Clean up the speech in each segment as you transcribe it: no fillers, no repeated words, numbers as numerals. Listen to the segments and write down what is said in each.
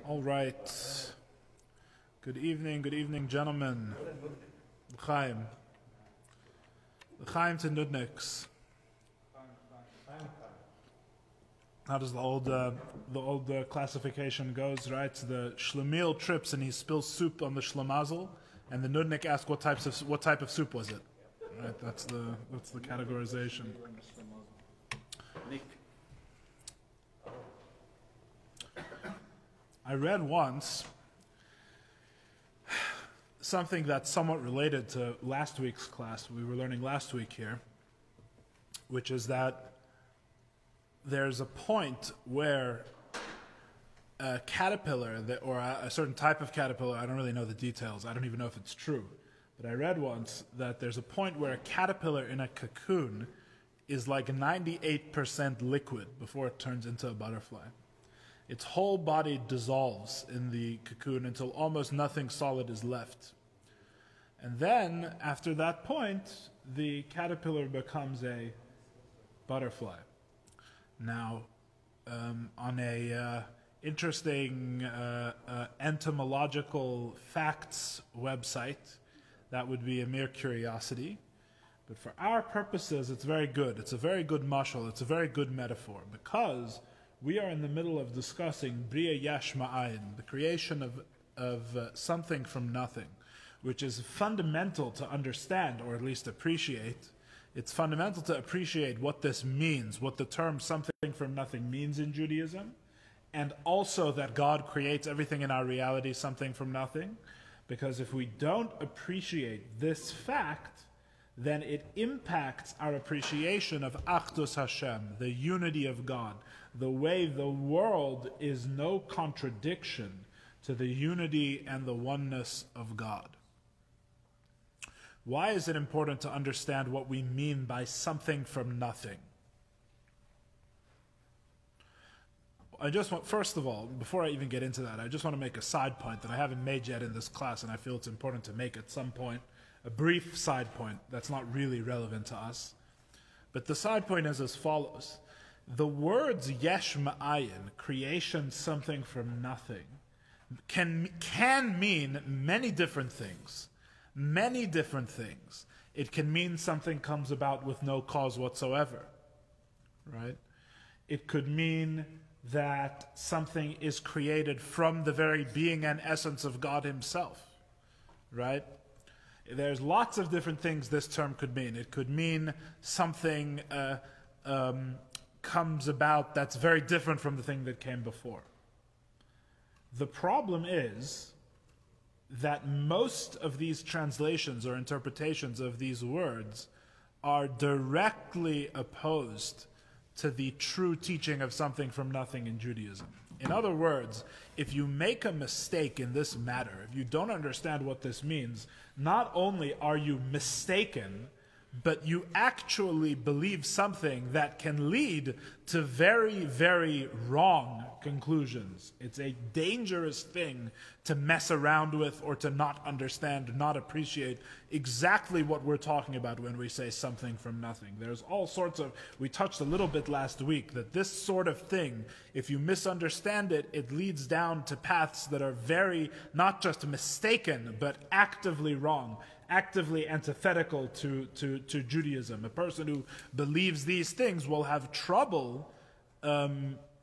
All right. Good evening, gentlemen. L'chaim. L'chaim to Nudniks. How does the old classification goes, right? So the Shlemiel trips and he spills soup on the Shlemazel, and the Nudnik asks what type of soup was it? Right, that's the categorization. I read once something that's somewhat related to last week's class. We were learning last week here, which is that there's a point where a caterpillar, or a certain type of caterpillar, I don't really know the details, I don't even know if it's true, but I read once that there's a point where a caterpillar in a cocoon is like 98% liquid before it turns into a butterfly. Its whole body dissolves in the cocoon until almost nothing solid is left. And then, after that point, the caterpillar becomes a butterfly. Now, on a interesting entomological facts website, that would be a mere curiosity. But for our purposes, it's very good. It's a very good mashal. It's a very good metaphor, because we are in the middle of discussing Bria Yesh Ma'ayin, the creation of something from nothing, which is fundamental to understand, or at least appreciate. It's fundamental to appreciate what this means, what the term something from nothing means in Judaism, and also that God creates everything in our reality something from nothing, because if we don't appreciate this fact, then it impacts our appreciation of Achdus Hashem, the unity of God, the way the world is no contradiction to the unity and the oneness of God. Why is it important to understand what we mean by something from nothing? First of all, before I even get into that, I just want to make a side point that I haven't made yet in this class, and I feel it's important to make at some point. A brief side point that's not really relevant to us. But the side point is as follows. The words yesh ma'ayin, creation, something from nothing, can mean many different things. Many different things. It can mean something comes about with no cause whatsoever. Right? It could mean that something is created from the very being and essence of God himself. Right? There's lots of different things this term could mean. It could mean something comes about that's very different from the thing that came before. The problem is that most of these translations or interpretations of these words are directly opposed to the true teaching of something from nothing in Judaism. In other words, if you make a mistake in this matter, if you don't understand what this means, not only are you mistaken, but you actually believe something that can lead to very, very wrong conclusions. It's a dangerous thing to mess around with or to not understand, not appreciate exactly what we're talking about when we say something from nothing. There's all sorts of, we touched a little bit last week, that this sort of thing, if you misunderstand it, it leads down to paths that are very, not just mistaken, but actively wrong, actively antithetical to Judaism. A person who believes these things will have trouble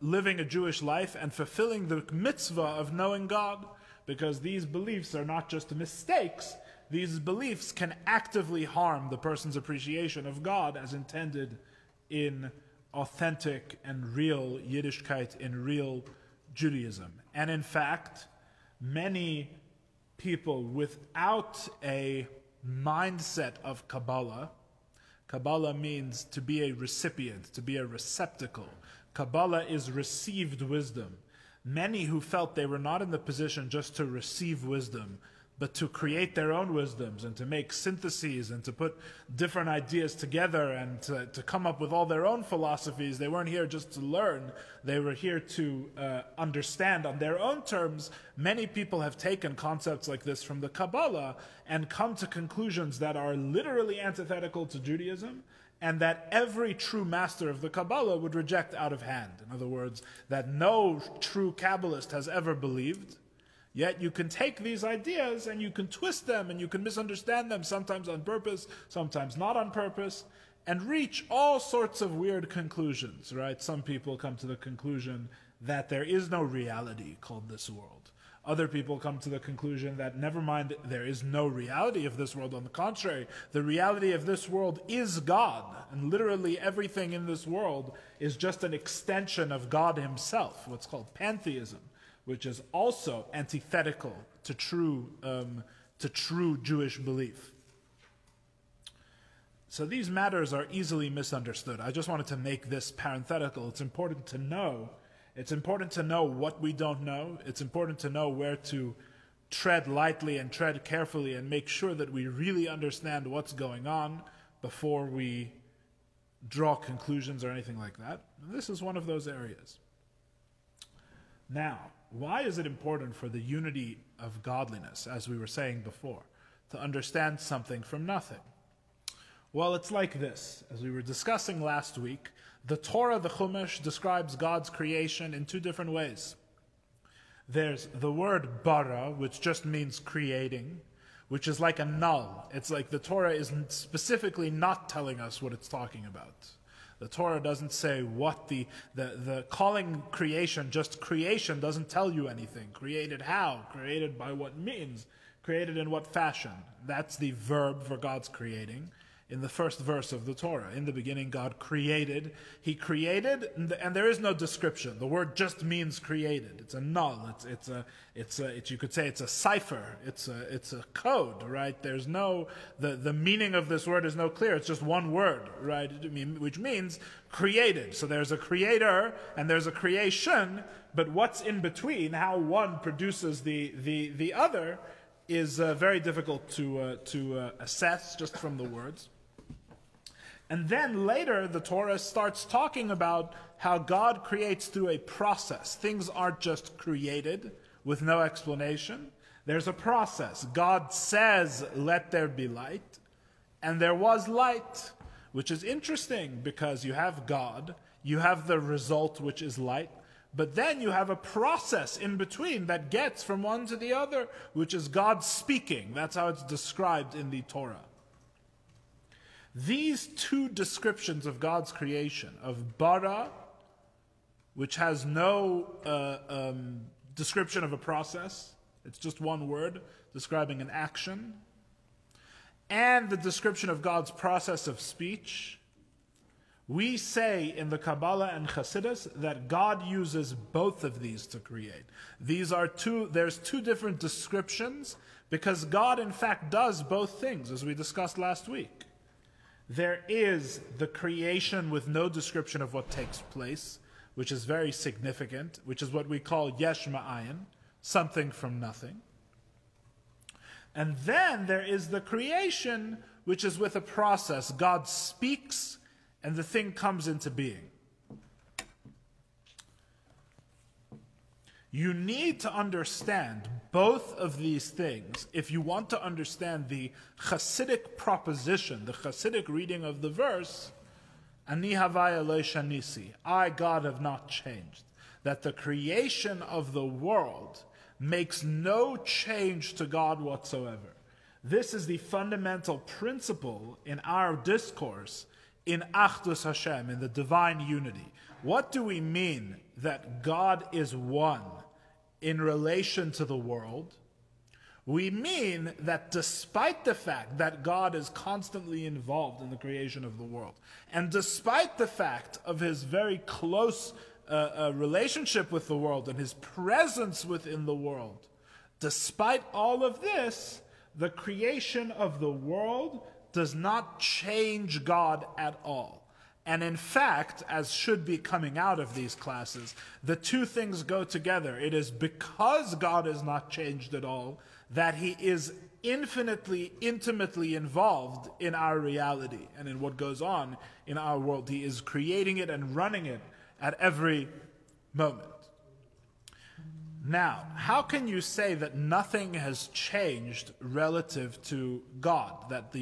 living a Jewish life and fulfilling the mitzvah of knowing God, because these beliefs are not just mistakes. These beliefs can actively harm the person's appreciation of God as intended in authentic and real Yiddishkeit, in real Judaism. And in fact, many people without a mindset of Kabbalah. Kabbalah means to be a recipient, to be a receptacle. Kabbalah is received wisdom. Many who felt they were not in the position just to receive wisdom, but to create their own wisdoms and to make syntheses and to put different ideas together and to come up with all their own philosophies. They weren't here just to learn. They were here to understand on their own terms. Many people have taken concepts like this from the Kabbalah and come to conclusions that are literally antithetical to Judaism and that every true master of the Kabbalah would reject out of hand. In other words, that no true Kabbalist has ever believed. Yet you can take these ideas and you can twist them and you can misunderstand them, sometimes on purpose, sometimes not on purpose, and reach all sorts of weird conclusions, right? Some people come to the conclusion that there is no reality called this world. Other people come to the conclusion that, never mind, there is no reality of this world. On the contrary, the reality of this world is God. And literally everything in this world is just an extension of God himself, what's called pantheism, which is also antithetical to true Jewish belief. So these matters are easily misunderstood. I just wanted to make this parenthetical. It's important to know. It's important to know what we don't know. It's important to know where to tread lightly and tread carefully and make sure that we really understand what's going on before we draw conclusions or anything like that. And this is one of those areas. Now, why is it important for the unity of godliness, as we were saying before, to understand something from nothing? Well, it's like this. As we were discussing last week, the Torah, the Chumash, describes God's creation in two different ways. There's the word bara, which just means creating, which is like a null. It's like the Torah is specifically not telling us what it's talking about. The Torah doesn't say what the calling creation, just creation, doesn't tell you anything. Created how? Created by what means? Created in what fashion? That's the verb for God's creating. In the first verse of the Torah, in the beginning God created. He created, and there is no description. The word just means created. It's a null. You could say it's a cipher. It's a code, right? There's no the meaning of this word is no clear. It's just one word, right? Which means created. So there's a creator and there's a creation, but what's in between, how one produces the other, is very difficult to assess just from the words. And then later, the Torah starts talking about how God creates through a process. Things aren't just created with no explanation. There's a process. God says, "Let there be light," and there was light, which is interesting because you have God, you have the result, which is light, but then you have a process in between that gets from one to the other, which is God speaking. That's how it's described in the Torah. These two descriptions of God's creation, of bara, which has no description of a process, it's just one word describing an action, and the description of God's process of speech, we say in the Kabbalah and Chassidus that God uses both of these to create. There's two different descriptions because God in fact does both things, as we discussed last week. There is the creation with no description of what takes place, which is very significant, which is what we call yesh ma'ayin, something from nothing. And then there is the creation, which is with a process. God speaks, and the thing comes into being. You need to understand both of these things if you want to understand the Chassidic proposition, the Chassidic reading of the verse, Ani havaya lo shanisi, I, God, have not changed. That the creation of the world makes no change to God whatsoever. This is the fundamental principle in our discourse in Achdus Hashem, in the divine unity. What do we mean that God is one in relation to the world? We mean that despite the fact that God is constantly involved in the creation of the world, and despite the fact of his very close relationship with the world and his presence within the world, despite all of this, the creation of the world does not change God at all. And in fact, as should be coming out of these classes, the two things go together. It is because God is not changed at all that he is infinitely, intimately involved in our reality and in what goes on in our world. He is creating it and running it at every moment. Now, how can you say that nothing has changed relative to God? That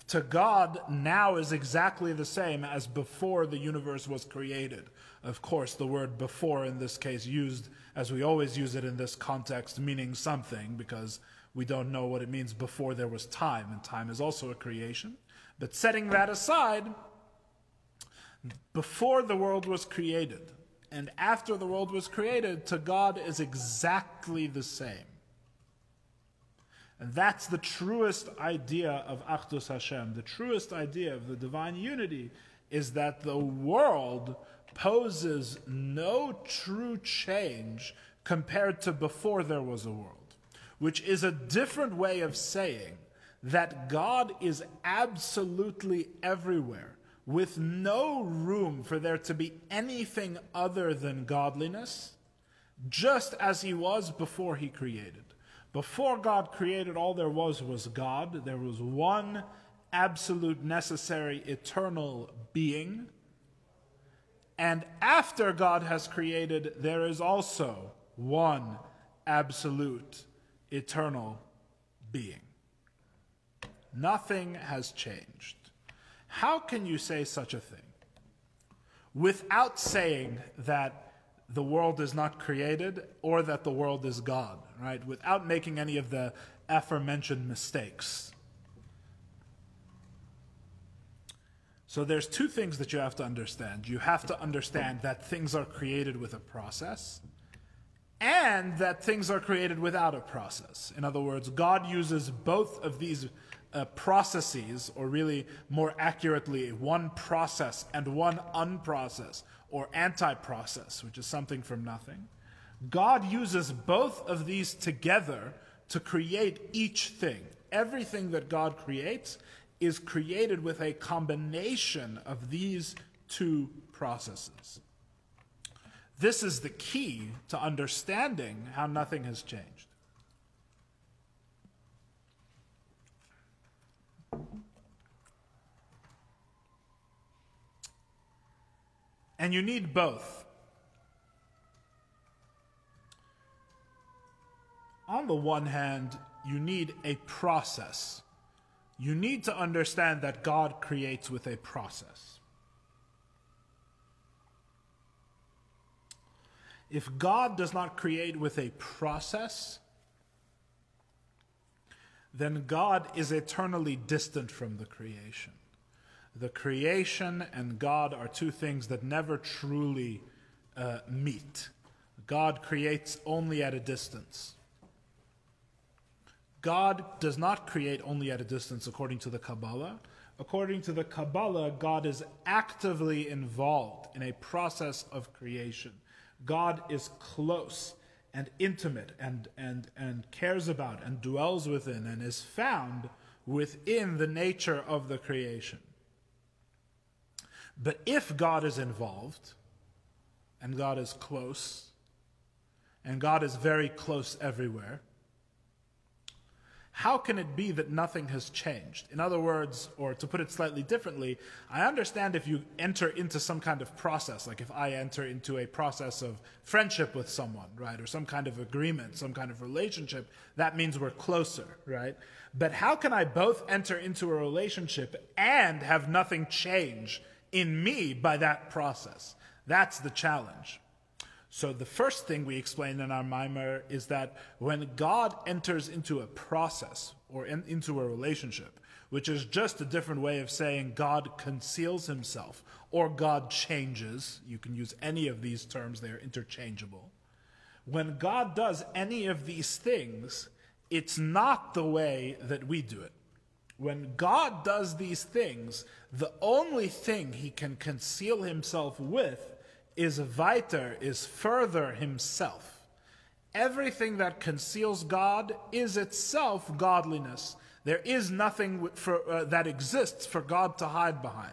to God now is exactly the same as before the universe was created. Of course, the word before in this case used, as we always use it in this context, meaning something, because we don't know what it means before there was time, and time is also a creation. But setting that aside, before the world was created, and after the world was created, to God is exactly the same. And that's the truest idea of Achdus Hashem. The truest idea of the divine unity is that the world poses no true change compared to before there was a world, which is a different way of saying that God is absolutely everywhere, with no room for there to be anything other than godliness, just as he was before he created. Before God created, all there was God. There was one absolute, necessary, eternal being. And after God has created, there is also one absolute, eternal being. Nothing has changed. How can you say such a thing without saying that the world is not created or that the world is God, right? Without making any of the aforementioned mistakes. So there's two things that you have to understand. You have to understand that things are created with a process and that things are created without a process. In other words, God uses both of these processes, or really more accurately, one process and one unprocess, or anti-process, which is something from nothing. God uses both of these together to create each thing. Everything that God creates is created with a combination of these two processes. This is the key to understanding how nothing has changed. And you need both. On the one hand, you need a process. You need to understand that God creates with a process. If God does not create with a process, then God is eternally distant from the creation. The creation and God are two things that never truly meet. God creates only at a distance. God does not create only at a distance according to the Kabbalah. According to the Kabbalah, God is actively involved in a process of creation. God is close and intimate and cares about and dwells within and is found within the nature of the creation. But if God is involved, and God is close, and God is very close everywhere, how can it be that nothing has changed? In other words, or to put it slightly differently, I understand if you enter into some kind of process, like if I enter into a process of friendship with someone, right, or some kind of agreement, some kind of relationship, that means we're closer, right? But how can I both enter into a relationship and have nothing change in me by that process? That's the challenge. So the first thing we explain in our mimer is that when God enters into a process or into a relationship, which is just a different way of saying God conceals himself or God changes, you can use any of these terms, they're interchangeable. When God does any of these things, it's not the way that we do it. When God does these things, the only thing he can conceal himself with is weiter, is further himself. Everything that conceals God is itself godliness. There is nothing that exists for God to hide behind.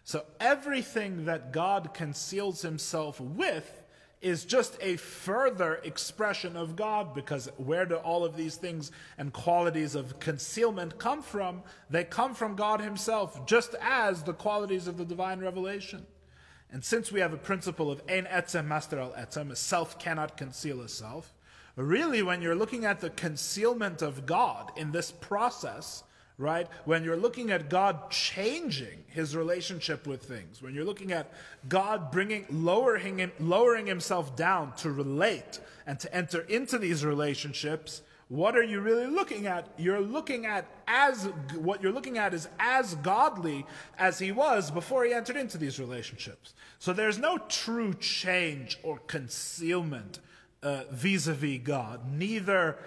So everything that God conceals himself with is just a further expression of God, because where do all of these things and qualities of concealment come from? They come from God himself, just as the qualities of the divine revelation. And since we have a principle of ein etzem master al etzem, a self cannot conceal a self, Really, when you're looking at the concealment of God in this process, right? When you're looking at God changing his relationship with things, when you're looking at God lowering himself down to relate and to enter into these relationships, what are you really looking at? What you're looking at is as godly as he was before he entered into these relationships. So there's no true change or concealment vis-a-vis God, neither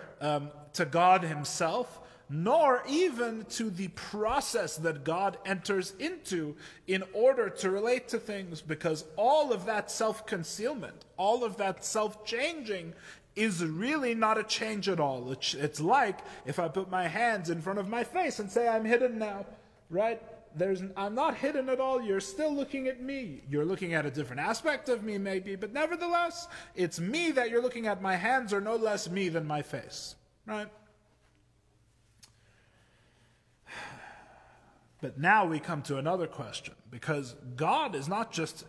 to God himself, nor even to the process that God enters into in order to relate to things, because all of that self-concealment, all of that self-changing is really not a change at all. It's like if I put my hands in front of my face and say, I'm hidden now, right? I'm not hidden at all. You're still looking at me. You're looking at a different aspect of me maybe, but nevertheless, it's me that you're looking at. My hands are no less me than my face, right? But now we come to another question, because God is not just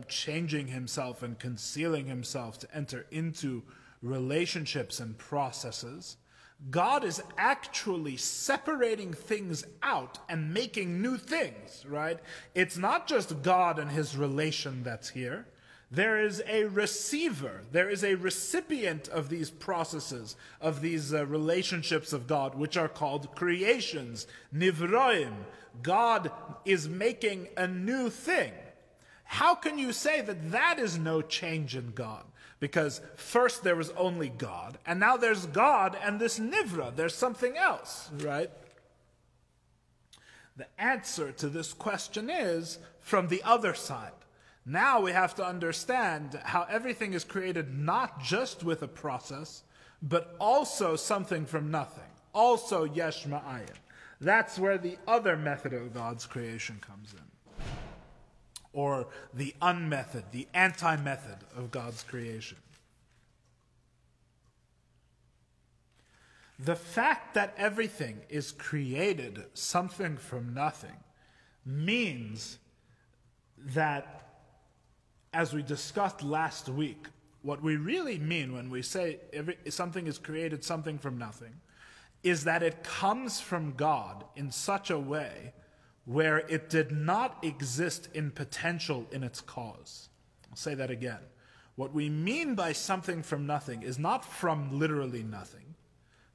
changing himself and concealing himself to enter into relationships and processes. God is actually separating things out and making new things, right? It's not just God and his relation that's here. There is a receiver, there is a recipient of these processes, of these relationships of God, which are called creations, nivroim. God is making a new thing. How can you say that that is no change in God? Because first there was only God, and now there's God and this nivra, there's something else, right? The answer to this question is from the other side. Now we have to understand how everything is created not just with a process, but also something from nothing. Also yesh ma'ayin. That's where the other method of God's creation comes in. Or the unmethod, the anti-method of God's creation. The fact that everything is created something from nothing means that, as we discussed last week, what we really mean when we say something is created something from nothing is that it comes from God in such a way where it did not exist in potential in its cause. I'll say that again. What we mean by something from nothing is not from literally nothing,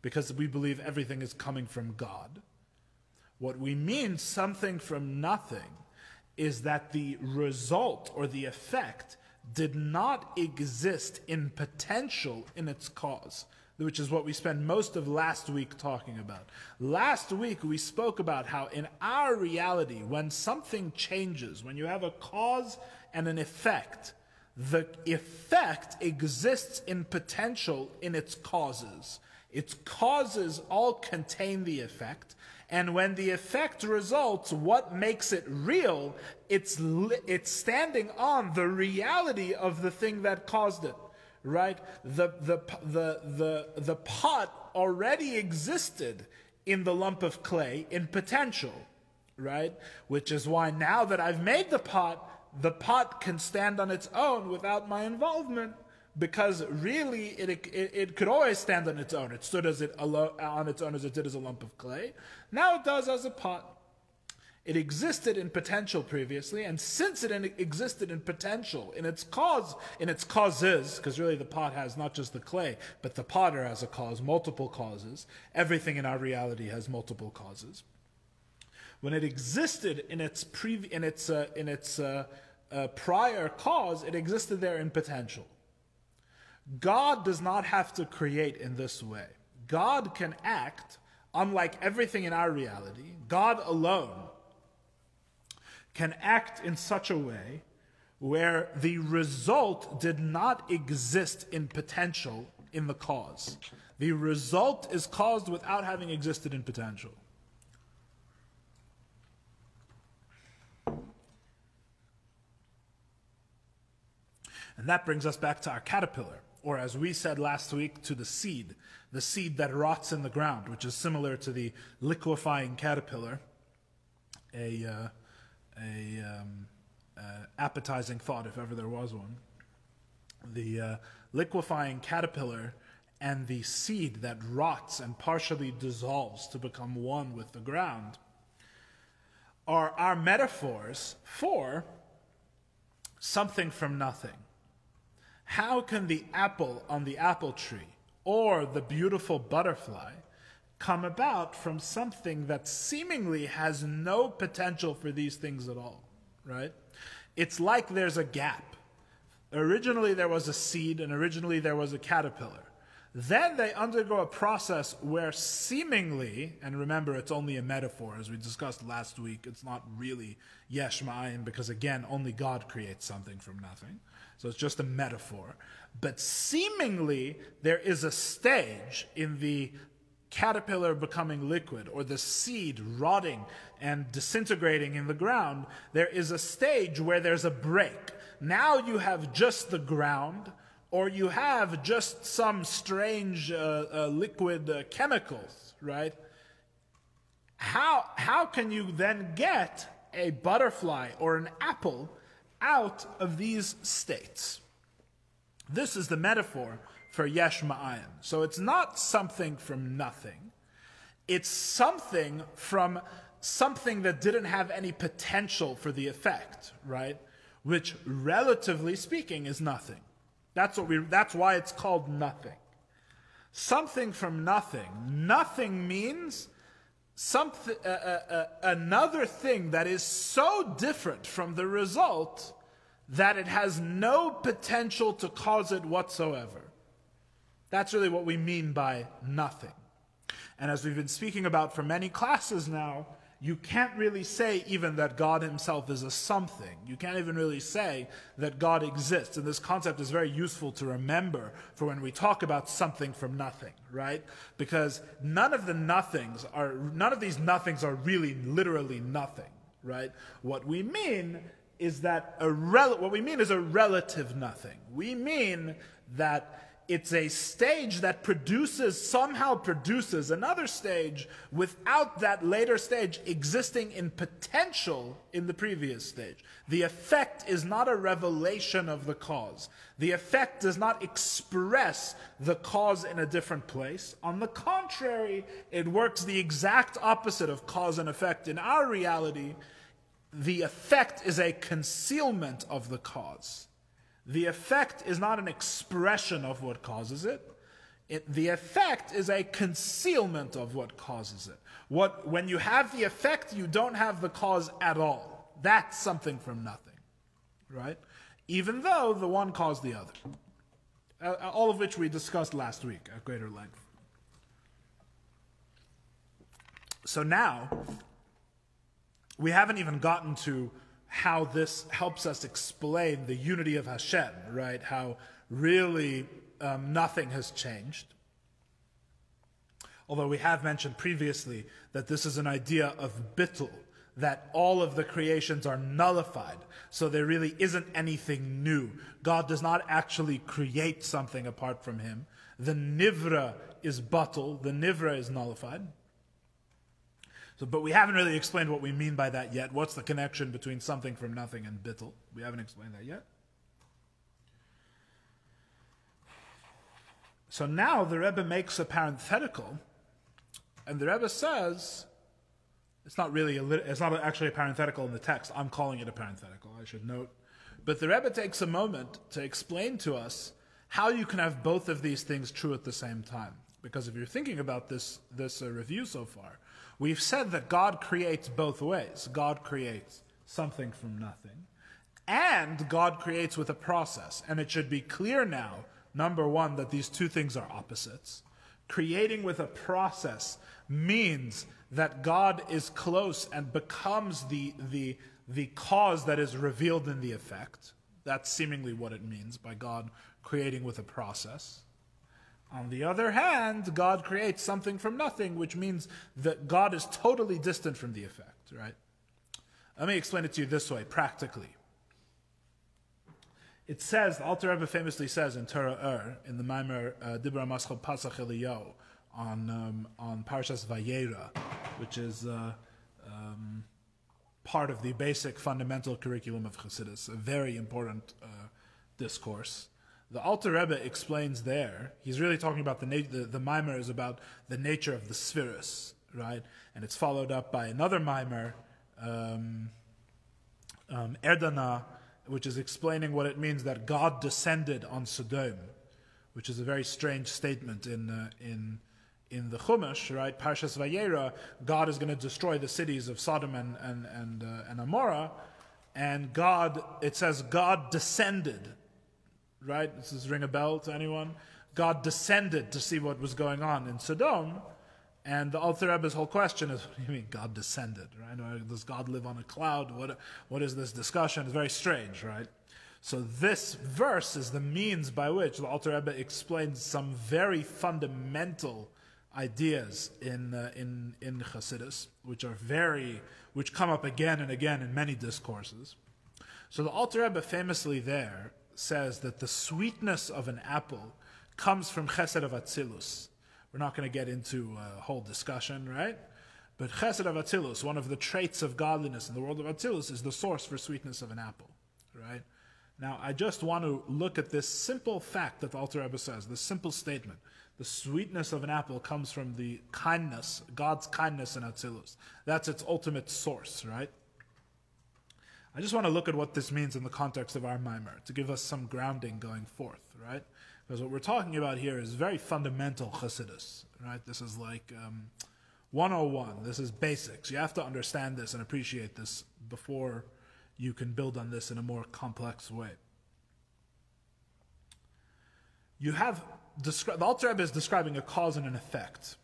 because we believe everything is coming from God. What we mean something from nothing is that the result or the effect did not exist in potential in its cause, which is what we spent most of last week talking about. Last week we spoke about how in our reality, when something changes, when you have a cause and an effect, the effect exists in potential in its causes. Its causes all contain the effect, and when the effect results, what makes it real, it's standing on the reality of the thing that caused it. Right? The pot already existed in the lump of clay in potential, right? Which is why now that I've made the pot can stand on its own without my involvement, because really it could always stand on its own. It stood on its own as it did as a lump of clay. Now it does as a pot. It existed in potential previously, and since it existed in potential, in its causes, because really the pot has not just the clay, but the potter has a cause, multiple causes. Everything in our reality has multiple causes. When it existed in its prior cause, it existed there in potential. God does not have to create in this way. God can act, unlike everything in our reality. God alone can act in such a way where the result did not exist in potential in the cause. The result is caused without having existed in potential. And that brings us back to our caterpillar, or as we said last week, to the seed that rots in the ground, which is similar to the liquefying caterpillar, appetizing thought if ever there was one. The liquefying caterpillar and the seed that rots and partially dissolves to become one with the ground, are our metaphors for something from nothing. How can the apple on the apple tree or the beautiful butterfly come about from something that seemingly has no potential for these things at all, right? It's like there's a gap. Originally there was a seed, and originally there was a caterpillar. Then they undergo a process where seemingly, and remember it's only a metaphor, as we discussed last week, it's not really yesh ma'ayin, because again, only God creates something from nothing. So it's just a metaphor. But seemingly, there is a stage in the caterpillar becoming liquid, or the seed rotting and disintegrating in the ground. There is a stage where there's a break. Now you have just the ground, or you have just some strange liquid chemicals, right? How can you then get a butterfly or an apple out of these states? This is the metaphor for yesh ma'ayin. So it's not something from nothing. It's something from something that didn't have any potential for the effect, right? Which, relatively speaking, is nothing. That's why it's called nothing. Something from nothing. Nothing means something, another thing that is so different from the result that it has no potential to cause it whatsoever. That's really what we mean by nothing. And as we've been speaking about for many classes now, you can't really say even that God himself is a something. You can't even really say that God exists. And this concept is very useful to remember for when we talk about something from nothing, right? Because none of these nothings are really literally nothing, right? What we mean is a relative nothing. We mean that it's a stage that somehow produces another stage without that later stage existing in potential in the previous stage. The effect is not a revelation of the cause. The effect does not express the cause in a different place. On the contrary, it works the exact opposite of cause and effect in our reality. The effect is a concealment of the cause. The effect is not an expression of what causes it. The effect is a concealment of what causes it. When you have the effect, you don't have the cause at all. That's something from nothing, right? Even though the one caused the other. All of which we discussed last week at greater length. So now, we haven't even gotten to how this helps us explain the unity of Hashem, right? How really nothing has changed. Although we have mentioned previously that this is an idea of bittul, that all of the creations are nullified, so there really isn't anything new. God does not actually create something apart from him. The nivra is batul, the nivra is nullified. But we haven't really explained what we mean by that yet. What's the connection between something from nothing and bittul? We haven't explained that yet. So now the Rebbe makes a parenthetical, and the Rebbe says, it's not actually a parenthetical in the text. I'm calling it a parenthetical, I should note. But the Rebbe takes a moment to explain to us how you can have both of these things true at the same time. Because if you're thinking about this review so far, we've said that God creates both ways. God creates something from nothing, and God creates with a process. And it should be clear now, number one, that these two things are opposites. Creating with a process means that God is close and becomes the cause that is revealed in the effect. That's seemingly what it means by God creating with a process. On the other hand, God creates something from nothing, which means that God is totally distant from the effect, right? Let me explain it to you this way, practically. It says, the Alter Rebbe famously says in Torah in the Maimer Dibra Maschal Pasach Eliyahu on Parshas Vayera, which is part of the basic fundamental curriculum of Chassidus, a very important discourse. The Alter Rebbe explains there, he's really talking about the mimer is about the nature of the spheres, right? And it's followed up by another mimer, Erdana, which is explaining what it means that God descended on Sodom, which is a very strange statement in the Chumash, right? Parshas Vayera, God is going to destroy the cities of Sodom and Amorah, and it says God descended, right? Does this ring a bell to anyone? God descended to see what was going on in Sodom, and the Alter Rebbe's whole question is, what do you mean God descended, right? Or does God live on a cloud? What is this discussion? It's very strange, right? So this verse is the means by which the Alter Rebbe explains some very fundamental ideas in Chassidus, which come up again and again in many discourses. So the Alter Rebbe famously there says that the sweetness of an apple comes from Chesed of Atzilus. We're not going to get into a whole discussion, right? But Chesed of Atzilus, one of the traits of godliness in the world of Atzilus, is the source for sweetness of an apple, right? Now, I just want to look at this simple fact that the Alter Rebbe says, this simple statement. The sweetness of an apple comes from the kindness, God's kindness in Atzilus. That's its ultimate source, right? I just want to look at what this means in the context of our mimer, to give us some grounding going forth, right? Because what we're talking about here is very fundamental Chassidus, right? This is like 101. This is basics. You have to understand this and appreciate this before you can build on this in a more complex way. The Alter Rebbe is describing a cause and an effect,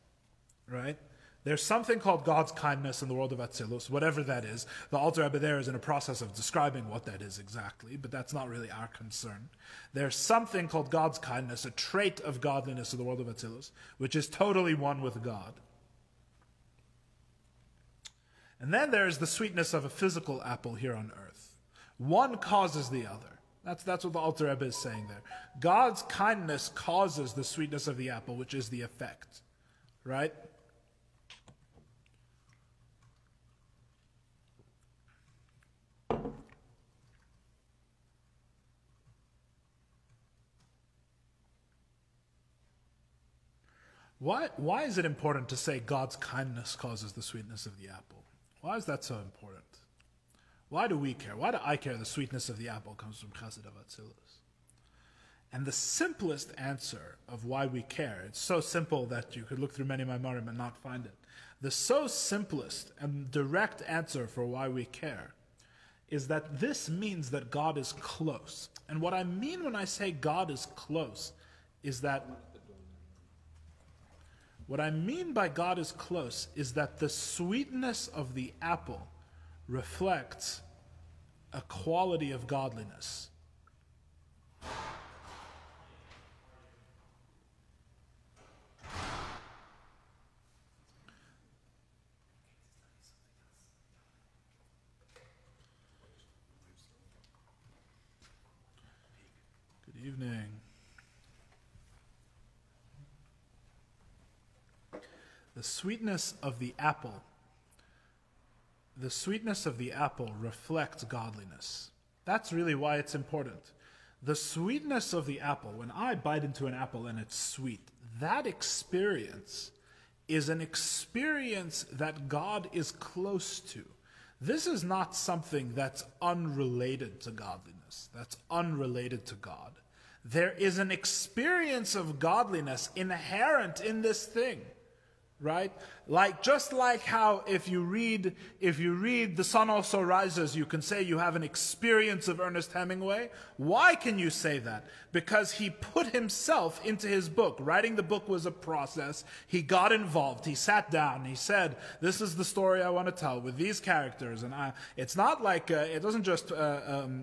right? There's something called God's kindness in the world of Atzilus, whatever that is. The Alter Rebbe there is in a process of describing what that is exactly, but that's not really our concern. There's something called God's kindness, a trait of godliness in the world of Atzilus, which is totally one with God. And then there's the sweetness of a physical apple here on earth. One causes the other. That's what the Alter Rebbe is saying there. God's kindness causes the sweetness of the apple, which is the effect, right? Why is it important to say God's kindness causes the sweetness of the apple? Why is that so important? Why do we care? Why do I care the sweetness of the apple comes from Chesed of Atzilus? And the simplest answer of why we care, it's so simple that you could look through many Maimarim and not find it. The so simplest and direct answer for why we care is that this means that God is close. And what I mean when I say God is close is that what I mean by God is close is that the sweetness of the apple reflects a quality of godliness. Good evening. The sweetness of the apple reflects godliness. That's really why it's important. The sweetness of the apple, when I bite into an apple and it's sweet, that experience is an experience that God is close to. This is not something that's unrelated to godliness, that's unrelated to God. There is an experience of godliness inherent in this thing. Right? Just like how if you read The Sun Also Rises, you can say you have an experience of Ernest Hemingway. Why can you say that? Because he put himself into his book. Writing the book was a process. He got involved. He sat down. He said, this is the story I want to tell with these characters. And it's not like, it doesn't just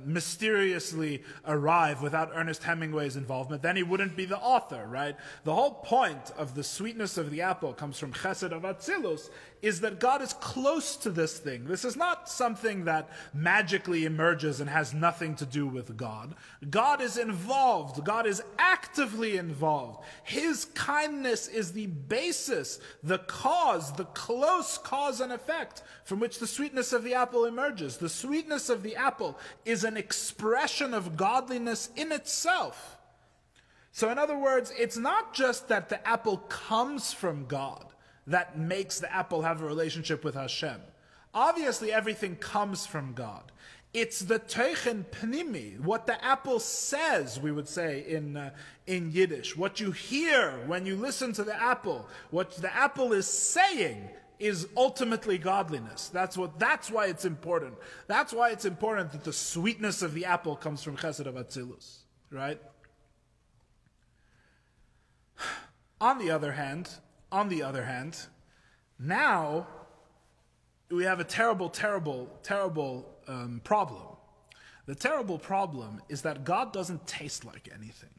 mysteriously arrive without Ernest Hemingway's involvement. Then he wouldn't be the author, right? The whole point of the sweetness of the apple comes from Chesed of Atzilus, is that God is close to this thing. This is not something that magically emerges and has nothing to do with God. God is involved. God is actively involved. His kindness is the basis, the cause, the close cause and effect from which the sweetness of the apple emerges. The sweetness of the apple is an expression of godliness in itself. So in other words, it's not just that the apple comes from God that makes the apple have a relationship with Hashem. Obviously, everything comes from God. It's the teichen pnimi, what the apple says, we would say in Yiddish. What you hear when you listen to the apple, what the apple is saying is ultimately godliness. That's why it's important. That's why it's important that the sweetness of the apple comes from Chesed of Atzilus, right? On the other hand, now we have a terrible problem. The terrible problem is that God doesn't taste like anything.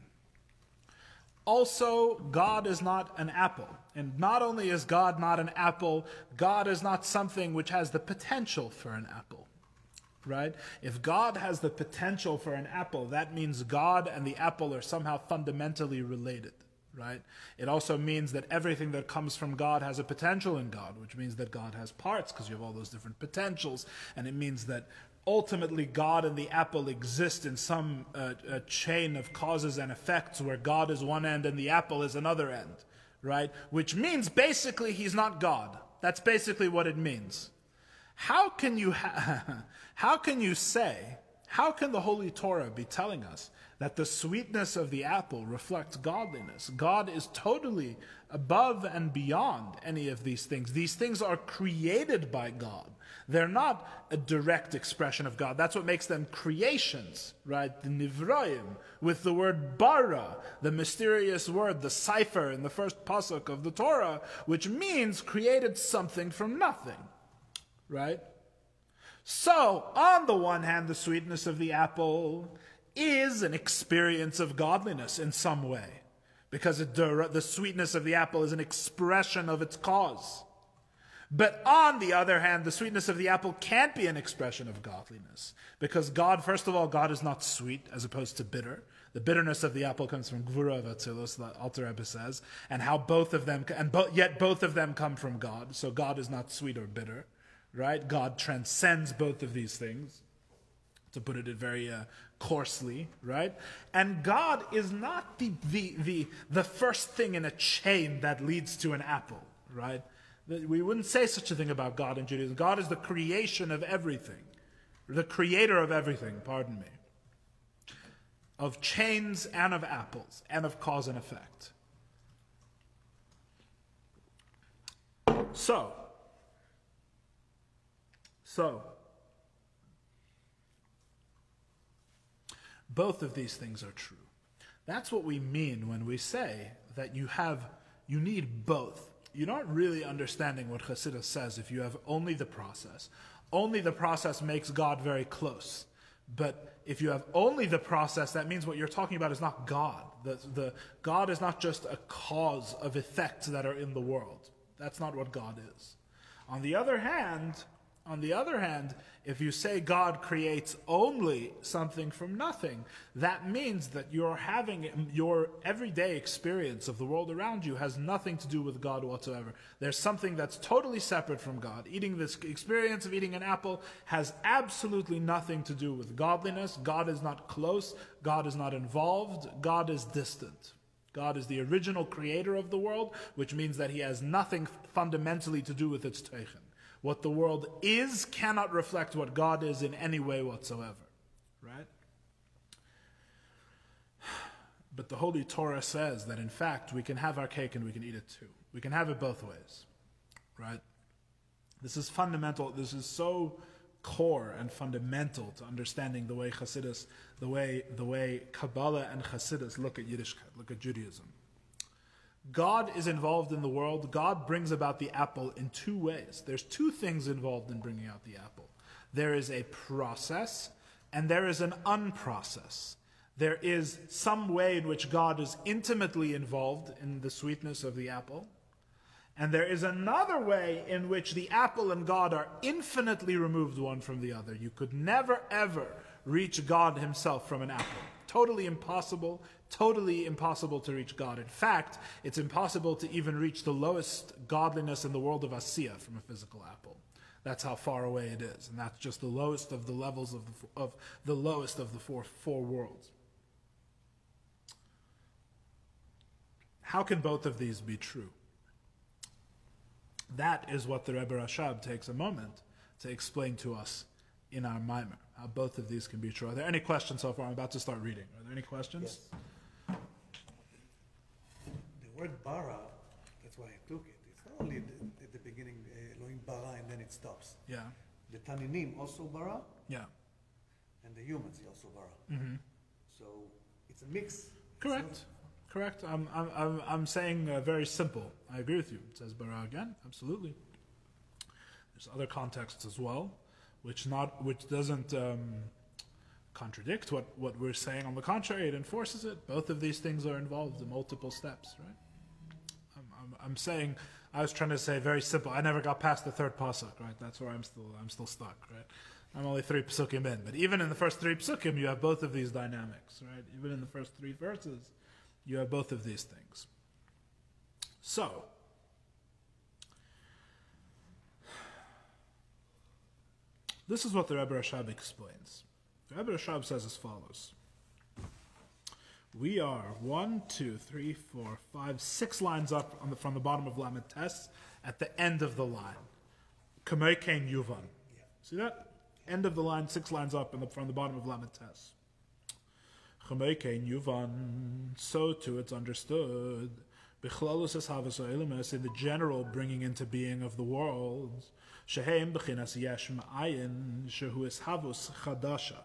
Also, God is not an apple. And not only is God not an apple, God is not something which has the potential for an apple. Right? If God has the potential for an apple, that means God and the apple are somehow fundamentally related. Right? It also means that everything that comes from God has a potential in God, which means that God has parts because you have all those different potentials, and it means that ultimately God and the apple exist in some chain of causes and effects where God is one end and the apple is another end, right? Which means basically he's not God. That's basically what it means. How can the Holy Torah be telling us that the sweetness of the apple reflects godliness? God is totally above and beyond any of these things. These things are created by God. They're not a direct expression of God. That's what makes them creations, right? The nivroim, with the word bara, the mysterious word, the cipher in the first pasuk of the Torah, which means created something from nothing, right? So, on the one hand, the sweetness of the apple is an experience of godliness in some way, because the sweetness of the apple is an expression of its cause. But on the other hand, the sweetness of the apple can't be an expression of godliness, because God, first of all, God is not sweet as opposed to bitter. The bitterness of the apple comes from Gvura of Atzilus, the Alter Rebbe says, and how both of them, yet both of them come from God. So God is not sweet or bitter, right? God transcends both of these things, to put it very coarsely, right? And God is not the first thing in a chain that leads to an apple, right? We wouldn't say such a thing about God in Judaism. God is the creation of everything, the creator of everything, pardon me, of chains and of apples and of cause and effect. So, both of these things are true. That's what we mean when we say that you need both. You're not really understanding what Chassidus says if you have only the process. Only the process makes God very close. But if you have only the process, that means what you're talking about is not God. The God is not just a cause of effects that are in the world. That's not what God is. On the other hand, if you say God creates only something from nothing, that means that your everyday experience of the world around you has nothing to do with God whatsoever. There's something that's totally separate from God. This experience of eating an apple has absolutely nothing to do with godliness. God is not close. God is not involved. God is distant. God is the original creator of the world, which means that he has nothing fundamentally to do with its teichen. What the world is cannot reflect what God is in any way whatsoever, right? But the Holy Torah says that in fact we can have our cake and we can eat it too. We can have it both ways, right? This is fundamental. This is so core and fundamental to understanding the way Chassidus, the way Kabbalah and Chassidus look at Yiddishkeit, look at Judaism. God is involved in the world. God brings about the apple in two ways. There's two things involved in bringing out the apple. There is a process and there is an unprocess. There is some way in which God is intimately involved in the sweetness of the apple. And there is another way in which the apple and God are infinitely removed one from the other. You could never ever reach God himself from an apple. Totally impossible to reach God. In fact, it's impossible to even reach the lowest godliness in the world of Asiya from a physical apple. That's how far away it is, and that's just the lowest of the levels of the lowest of the four worlds. How can both of these be true? That is what the Rebbe Rashab takes a moment to explain to us in our mimer, how both of these can be true. Are there any questions so far? I'm about to start reading. Are there any questions? Yes. The word bara, that's why I took it. It's not only at the beginning, Elohim bara, and then it stops. Yeah. The Taninim also bara, Yeah. and the humans also bara. Mm-hmm. So it's a mix. Correct. Correct. I'm saying very simple. I agree with you. It says bara again. Absolutely. There's other contexts as well, which doesn't contradict what we're saying. On the contrary, it enforces it. Both of these things are involved in multiple steps, right? I'm saying, I was trying to say very simple. I never got past the third pasuk, right? That's where I'm still stuck, right? I'm only 3 psukim in, but even in the first 3 psukim, you have both of these dynamics, right? Even in the first 3 verses, you have both of these things. So, this is what the Rebbe Rashab explains. The Rebbe Rashab says as follows. We are 1, 2, 3, 4, 5, 6 lines up from the bottom of Lamed Tes at the end of the line. Kamei Kain Yuvan. See that? End of the line, 6 lines up from the bottom of Lamed Tes. Kamei Kain Yuvan. So too it's understood. Bichlolus es havas ha'elemes, in the general bringing into being of the world. Shehem b'chinas yesh ma'ayin shehu es havus chadasha.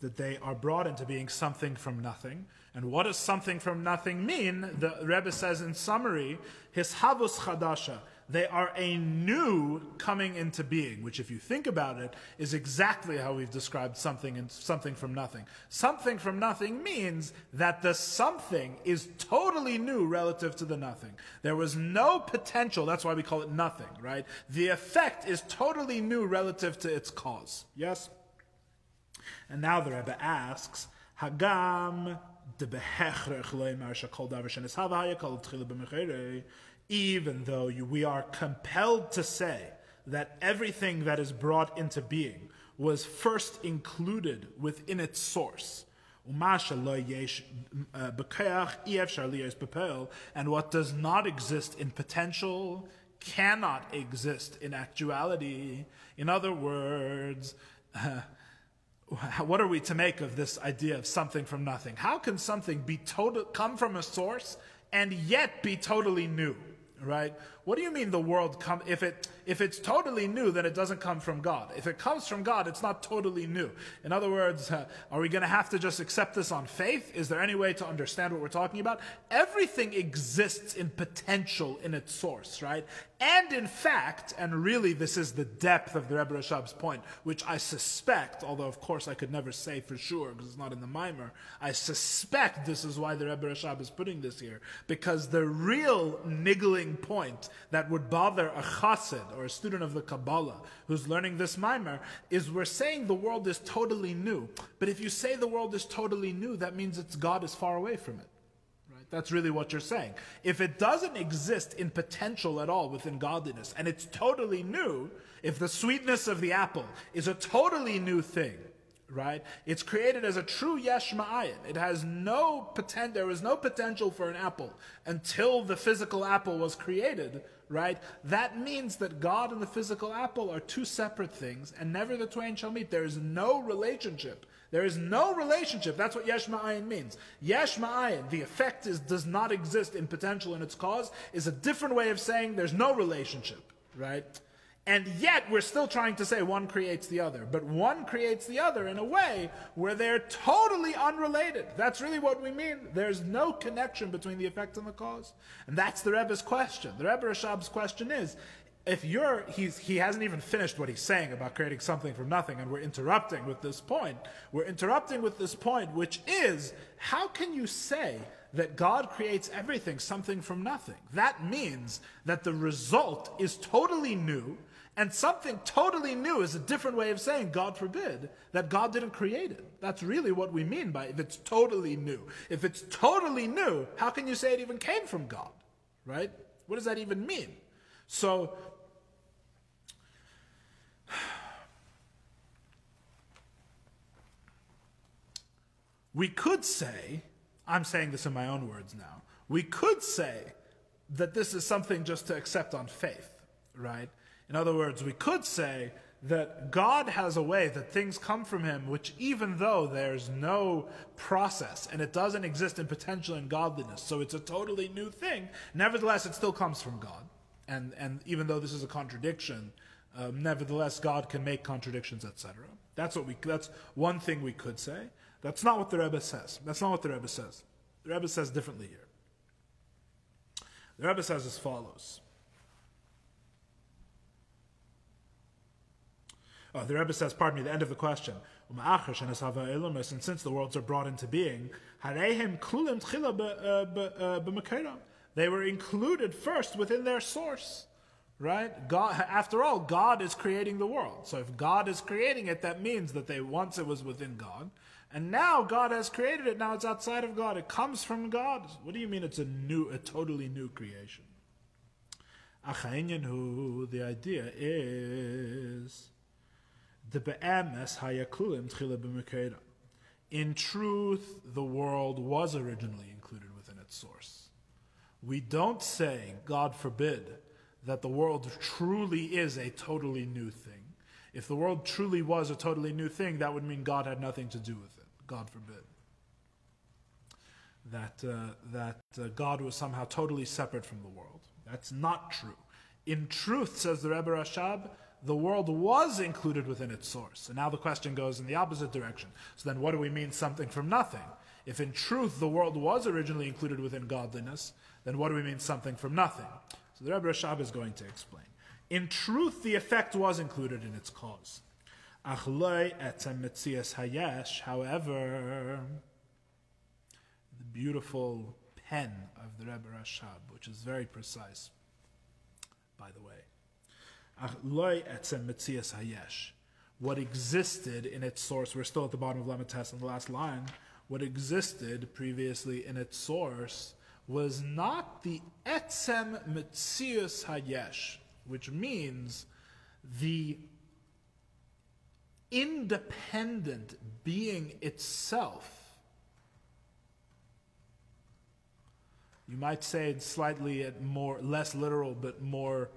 That they are brought into being something from nothing. And what does something from nothing mean? The Rebbe says in summary, his havus chadasha. They are a new coming into being, which if you think about it, is exactly how we've described something from nothing. Something from nothing means that the something is totally new relative to the nothing. There was no potential, that's why we call it nothing, right? The effect is totally new relative to its cause. And now the Rebbe asks, Hagam de behechrech loimar shakol davar shenishav hayakol tchila b'mechere. Even though we are compelled to say that everything that is brought into being was first included within its source. And what does not exist in potential cannot exist in actuality. In other words, what are we to make of this idea of something from nothing? How can something come from a source and yet be totally new? Right? What do you mean the world if it's totally new, then it doesn't come from God. If it comes from God, it's not totally new. In other words, are we going to have to just accept this on faith? Is there any way to understand what we're talking about? Everything exists in potential in its source, right? And in fact, and really this is the depth of the Rebbe Rashab's point, which I suspect, although of course I could never say for sure because it's not in the mimer, I suspect this is why the Rebbe Rashab is putting this here, because the real niggling point that would bother a chassid or a student of the Kabbalah who's learning this mimer is we're saying the world is totally new. But if you say the world is totally new, that means God is far away from it. Right? That's really what you're saying. If it doesn't exist in potential at all within godliness, and it's totally new, if the sweetness of the apple is a totally new thing, right? It's created as a true yesh ma'ayin. It has no potential. There was no potential for an apple until the physical apple was created, right? That means that God and the physical apple are 2 separate things, and never the twain shall meet. There is no relationship. There is no relationship. That's what yesh ma'ayin means. Yesh ma'ayin, the effect does not exist in potential and its cause, is a different way of saying there's no relationship, right? And yet, we're still trying to say one creates the other. But one creates the other in a way where they're totally unrelated. That's really what we mean. There's no connection between the effect and the cause. And that's the Rebbe's question. The Rebbe Rashab's question is, if he hasn't even finished what he's saying about creating something from nothing, and we're interrupting with this point. We're interrupting with this point, which is, how can you say that God creates everything, something from nothing? That means that the result is totally new, and something totally new is a different way of saying, God forbid, that God didn't create it. That's really what we mean by if it's totally new. If it's totally new, how can you say it even came from God? Right? What does that even mean? So, we could say, I'm saying this in my own words now, We could say that this is something just to accept on faith, right? In other words, we could say that God has a way that things come from him, which even though there's no process and it doesn't exist in potential and godliness, so it's a totally new thing, nevertheless it still comes from God. And even though this is a contradiction, nevertheless God can make contradictions, etc. That's one thing we could say. That's not what the Rebbe says. That's not what the Rebbe says. The Rebbe says differently here. The Rebbe says as follows. The Rebbe says, pardon me, the end of the question. And since the worlds are brought into being, they were included first within their source. Right? God, after all, God is creating the world. So if God is creating it, that means that once it was within God. And now God has created it, now it's outside of God. It comes from God. What do you mean it's a totally new creation? The idea is in truth, the world was originally included within its source. We don't say, God forbid, that the world truly is a totally new thing. If the world truly was a totally new thing, that would mean God had nothing to do with it. God forbid. That God was somehow totally separate from the world. That's not true. In truth, says the Rebbe Rashab, the world was included within its source. And now the question goes in the opposite direction. So then what do we mean something from nothing? If in truth the world was originally included within godliness, then what do we mean something from nothing? So the Rebbe Rashab is going to explain. In truth, the effect was included in its cause. However, the beautiful pen of the Rebbe Rashab, which is very precise, by the way. What existed in its source, we're still at the bottom of Lamites on the last line, what existed previously in its source was not the etzem metzius hayesh, which means the independent being itself. You might say it slightly less literal, but more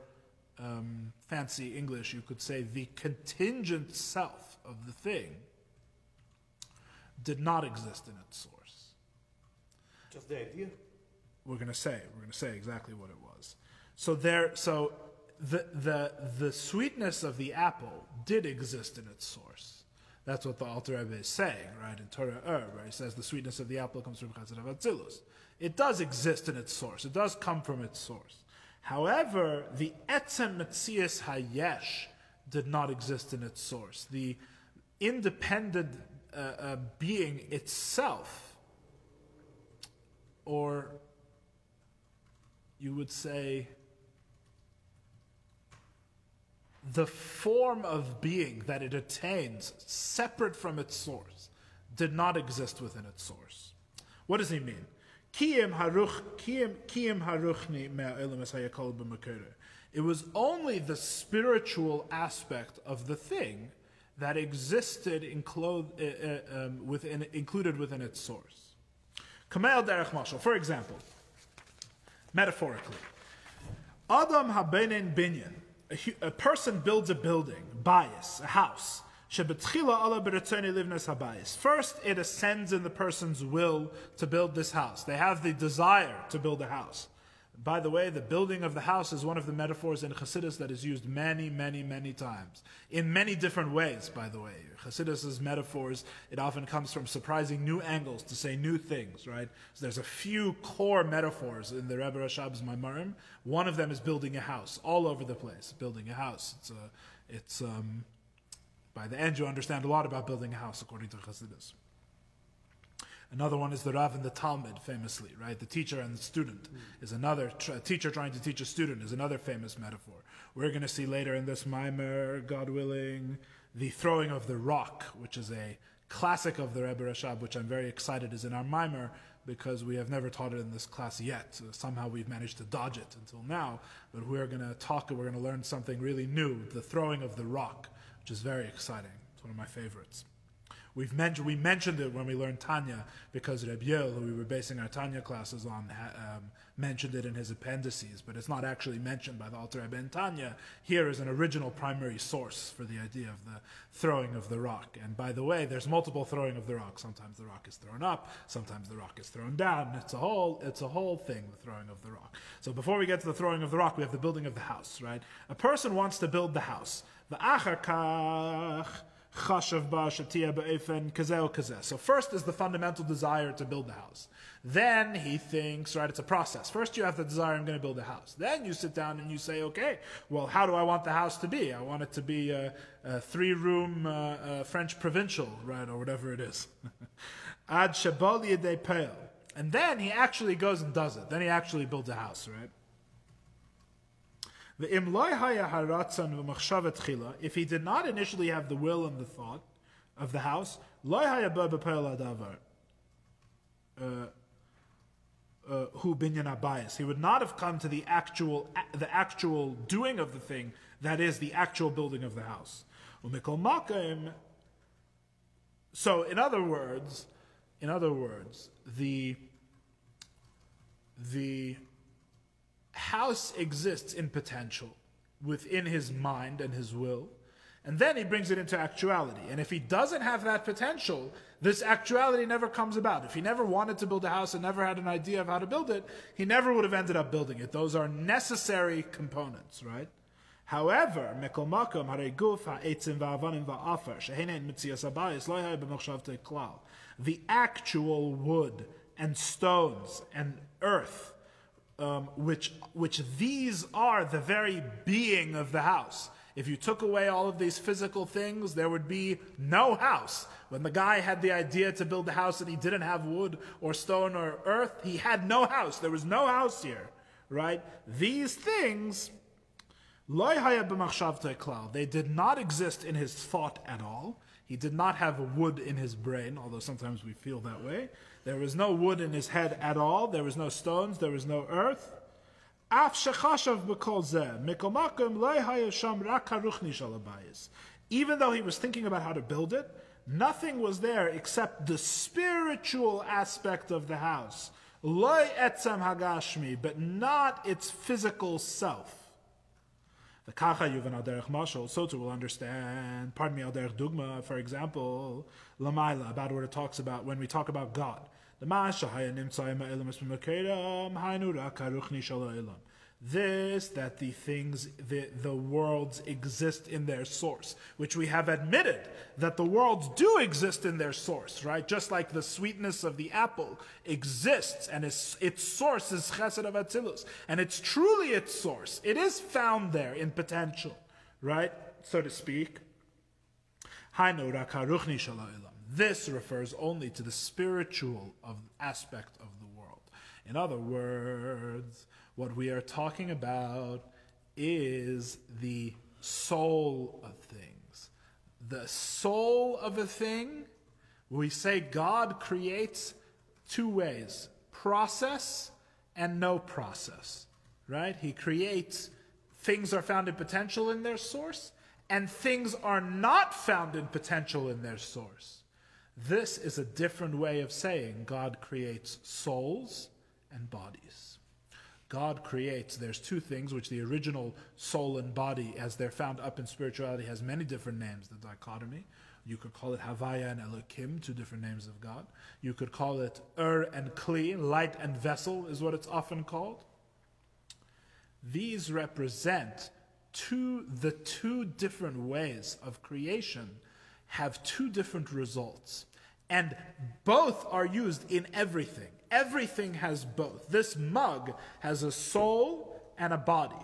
fancy English, you could say the contingent self of the thing did not exist in its source. Just the idea? We're going to say exactly what it was. So the sweetness of the apple did exist in its source. That's what the Alter Rebbe is saying, right? In Torah where he says the sweetness of the apple comes from Chabad Chassidus. It does exist in its source. It does come from its source. However, the etzem metzius hayesh did not exist in its source. The independent being itself, or you would say the form of being that it attains separate from its source, did not exist within its source. What does he mean? It was only the spiritual aspect of the thing that existed included within its source. For example, metaphorically, Adam habeinen binyan, a person builds a building, bayis, a house. First, it ascends in the person's will to build this house. They have the desire to build a house. By the way, the building of the house is one of the metaphors in Chassidus that is used many, many, many times. In many different ways, by the way. Chassidus' metaphors, it often comes from surprising new angles to say new things, right? So there's a few core metaphors in the Rebbe Rashab's Maimarim. One of them is building a house, all over the place, building a house. By the end, you understand a lot about building a house, according to Chassidus. Another one is the Rav and the Talmud, famously, right? The teacher and the student is another. Teacher trying to teach a student is another famous metaphor. We're going to see later in this Maimer, God willing, the throwing of the rock, which is a classic of the Rebbe Rashab, which I'm very excited is in our Maimer, because we have never taught it in this class yet. So somehow we've managed to dodge it until now. But we're going to learn something really new, the throwing of the rock, which is very exciting. It's one of my favorites. We mentioned it when we learned Tanya, because Rebbe Yel, who we were basing our Tanya classes on, mentioned it in his appendices, but it's not actually mentioned by the Alter Rebbe in Tanya. Here is an original primary source for the idea of the throwing of the rock. And by the way, there's multiple throwing of the rock. Sometimes the rock is thrown up, sometimes the rock is thrown down. It's a whole thing, the throwing of the rock. So before we get to the throwing of the rock, we have the building of the house, right? A person wants to build the house. V'achar kach chashav ba shatia ba'efen kazeh o kazeh. So first is the fundamental desire to build the house. Then he thinks, right, it's a process. First you have the desire, I'm going to build a house. Then you sit down and you say, okay, well, how do I want the house to be? I want it to be a 3-room French provincial, right, or whatever it is. Ad shabal yedei peil. And then he actually goes and does it. Then he actually builds a house, right? If he did not initially have the will and the thought of the house, he would not have come to the actual doing of the thing, that is, the actual building of the house. So, in other words, the house exists in potential within his mind and his will, and then he brings it into actuality. And if he doesn't have that potential, this actuality never comes about. If he never wanted to build a house and never had an idea of how to build it, he never would have ended up building it. Those are necessary components, right? However, the actual wood and stones and earth, which these are the very being of the house. If you took away all of these physical things, there would be no house. When the guy had the idea to build a house and he didn't have wood or stone or earth, he had no house. There was no house here, right? These things, they did not exist in his thought at all. He did not have wood in his brain, although sometimes we feel that way. There was no wood in his head at all. There was no stones. There was no earth. Even though he was thinking about how to build it, nothing was there except the spiritual aspect of the house. But not its physical self. The Kacha Yuvan al derech mashal, so too will understand, pardon me, al derech dugma, for example, Lamaila, about what it talks about when we talk about God. This, that the things, the worlds exist in their source, which we have admitted that the worlds do exist in their source, right? Just like the sweetness of the apple exists, and its source is Chesed of Atzilus, and it's truly its source. It is found there in potential, right? So to speak. This refers only to the spiritual aspect of the world. In other words, what we are talking about is the soul of things. The soul of a thing, we say God creates 2 ways, process and no process, right? He creates, things are found in potential in their source, and things are not found in potential in their source. This is a different way of saying God creates souls and bodies. God creates, there's 2 things, which the original soul and body, as they're found up in spirituality, has many different names, the dichotomy. You could call it Havaya and Elokim, 2 different names of God. You could call it and Kli, light and vessel is what it's often called. These represent the 2 different ways of creation have 2 different results. And both are used in everything. Everything has both. This mug has a soul and a body.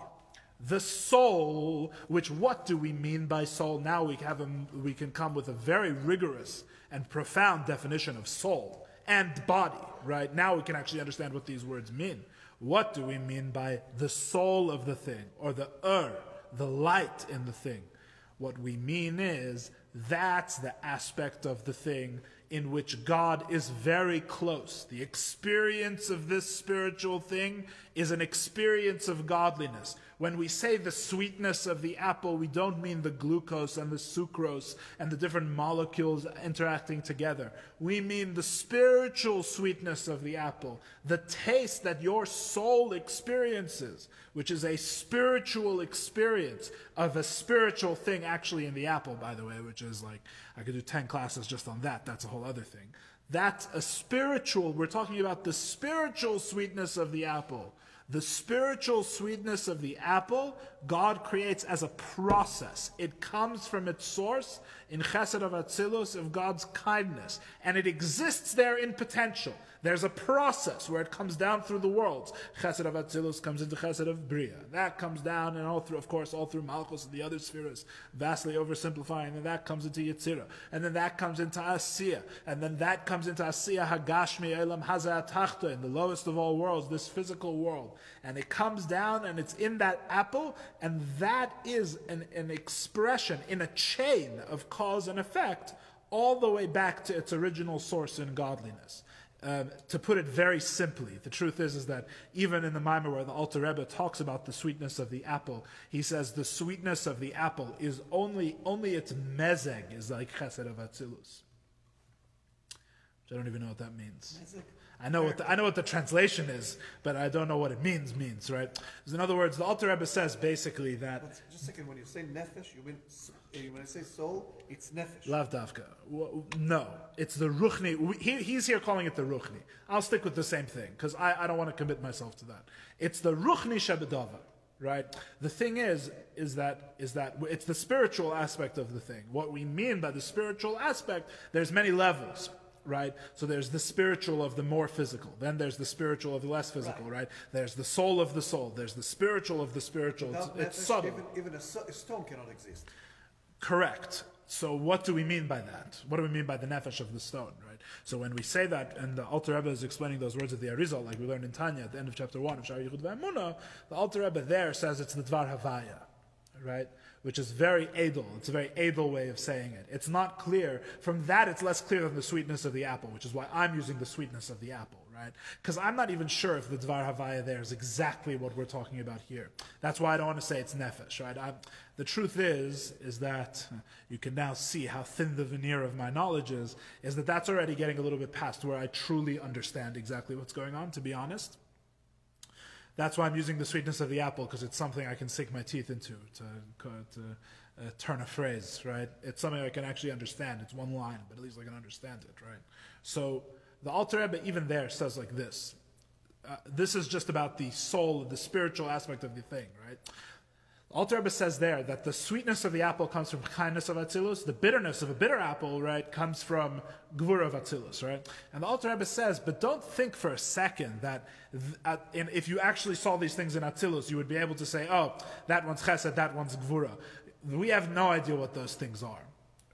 The soul, which what do we mean by soul? Now we can come with a very rigorous and profound definition of soul and body, right? Now we can actually understand what these words mean. What do we mean by the soul of the thing, or the light in the thing? What we mean is that's the aspect of the thing in which God is very close. The experience of this spiritual thing is an experience of godliness. When we say the sweetness of the apple, we don't mean the glucose and the sucrose and the different molecules interacting together. We mean the spiritual sweetness of the apple, the taste that your soul experiences, which is a spiritual experience of a spiritual thing actually in the apple, by the way, which is like, I could do 10 classes just on that. That's a whole other thing. That's a spiritual, we're talking about the spiritual sweetness of the apple. The spiritual sweetness of the apple, God creates as a process. It comes from its source in Chesed of Atzilus, of God's kindness. And it exists there in potential. There's a process where it comes down through the worlds. Chesed of Atzilus comes into Chesed of Bria. That comes down and all through, of course, all through Malchus and the other spheres, vastly oversimplifying. And then that comes into Yetzirah. And then that comes into Asiyah. And then that comes into Asiyah Hagashmi Elam Hazah Tachta, in the lowest of all worlds, this physical world. And it comes down and it's in that apple, and that is an expression in a chain of cause and effect all the way back to its original source in godliness. To put it very simply, the truth is that even in the Maimar where the Alter Rebbe talks about the sweetness of the apple, he says the sweetness of the apple is only its mezeg is like Chesed of Atzilus. Which I don't even know what that means. Mezeg? I know what the translation is, but I don't know what it means, right? So in other words, the Alter Rebbe says basically that... But just a second, when you say Nephesh, you mean, when I say soul, it's Nephesh. Lav Davka. No, it's the Ruchni. He's here calling it the Ruchni. I'll stick with the same thing, because I don't want to commit myself to that. It's the Ruchni Shebedava, right? The thing is that it's the spiritual aspect of the thing. What we mean by the spiritual aspect, there's many levels. Right? So there's the spiritual of the more physical. Then there's the spiritual of the less physical, right? There's the soul of the soul. There's the spiritual of the spiritual. It's subtle. Even a stone cannot exist. Correct. So what do we mean by that? What do we mean by the Nephesh of the stone, right? So when we say that, and the Alter Rebbe is explaining those words of the Arizal, like we learned in Tanya at the end of chapter 1 of Sha'ar Yichud V'Emunah, the Alter Rebbe there says it's the Dvar Havaya, right? Which is very edel. It's a very edel way of saying it. It's not clear. From that, it's less clear than the sweetness of the apple, which is why I'm using the sweetness of the apple, right? Because I'm not even sure if the Dvar Havaya there is exactly what we're talking about here. That's why I don't want to say it's Nephesh, right? The truth is that you can now see how thin the veneer of my knowledge is that that's already getting a little bit past where I truly understand exactly what's going on, to be honest. That's why I'm using the sweetness of the apple, because it's something I can sink my teeth into to turn a phrase, right? It's something I can actually understand. It's one line, but at least I can understand it, right? So the Alter Rebbe even there says like this. This is just about the soul, the spiritual aspect of the thing, right? Alter Rebbe says there that the sweetness of the apple comes from kindness of Atzilus. The bitterness of a bitter apple, right, comes from Gvura of Atzilus, right? And the Alter Rebbe says, but don't think for a second that if you actually saw these things in Atzilus, you would be able to say, oh, that one's Chesed, that one's Gvura. We have no idea what those things are,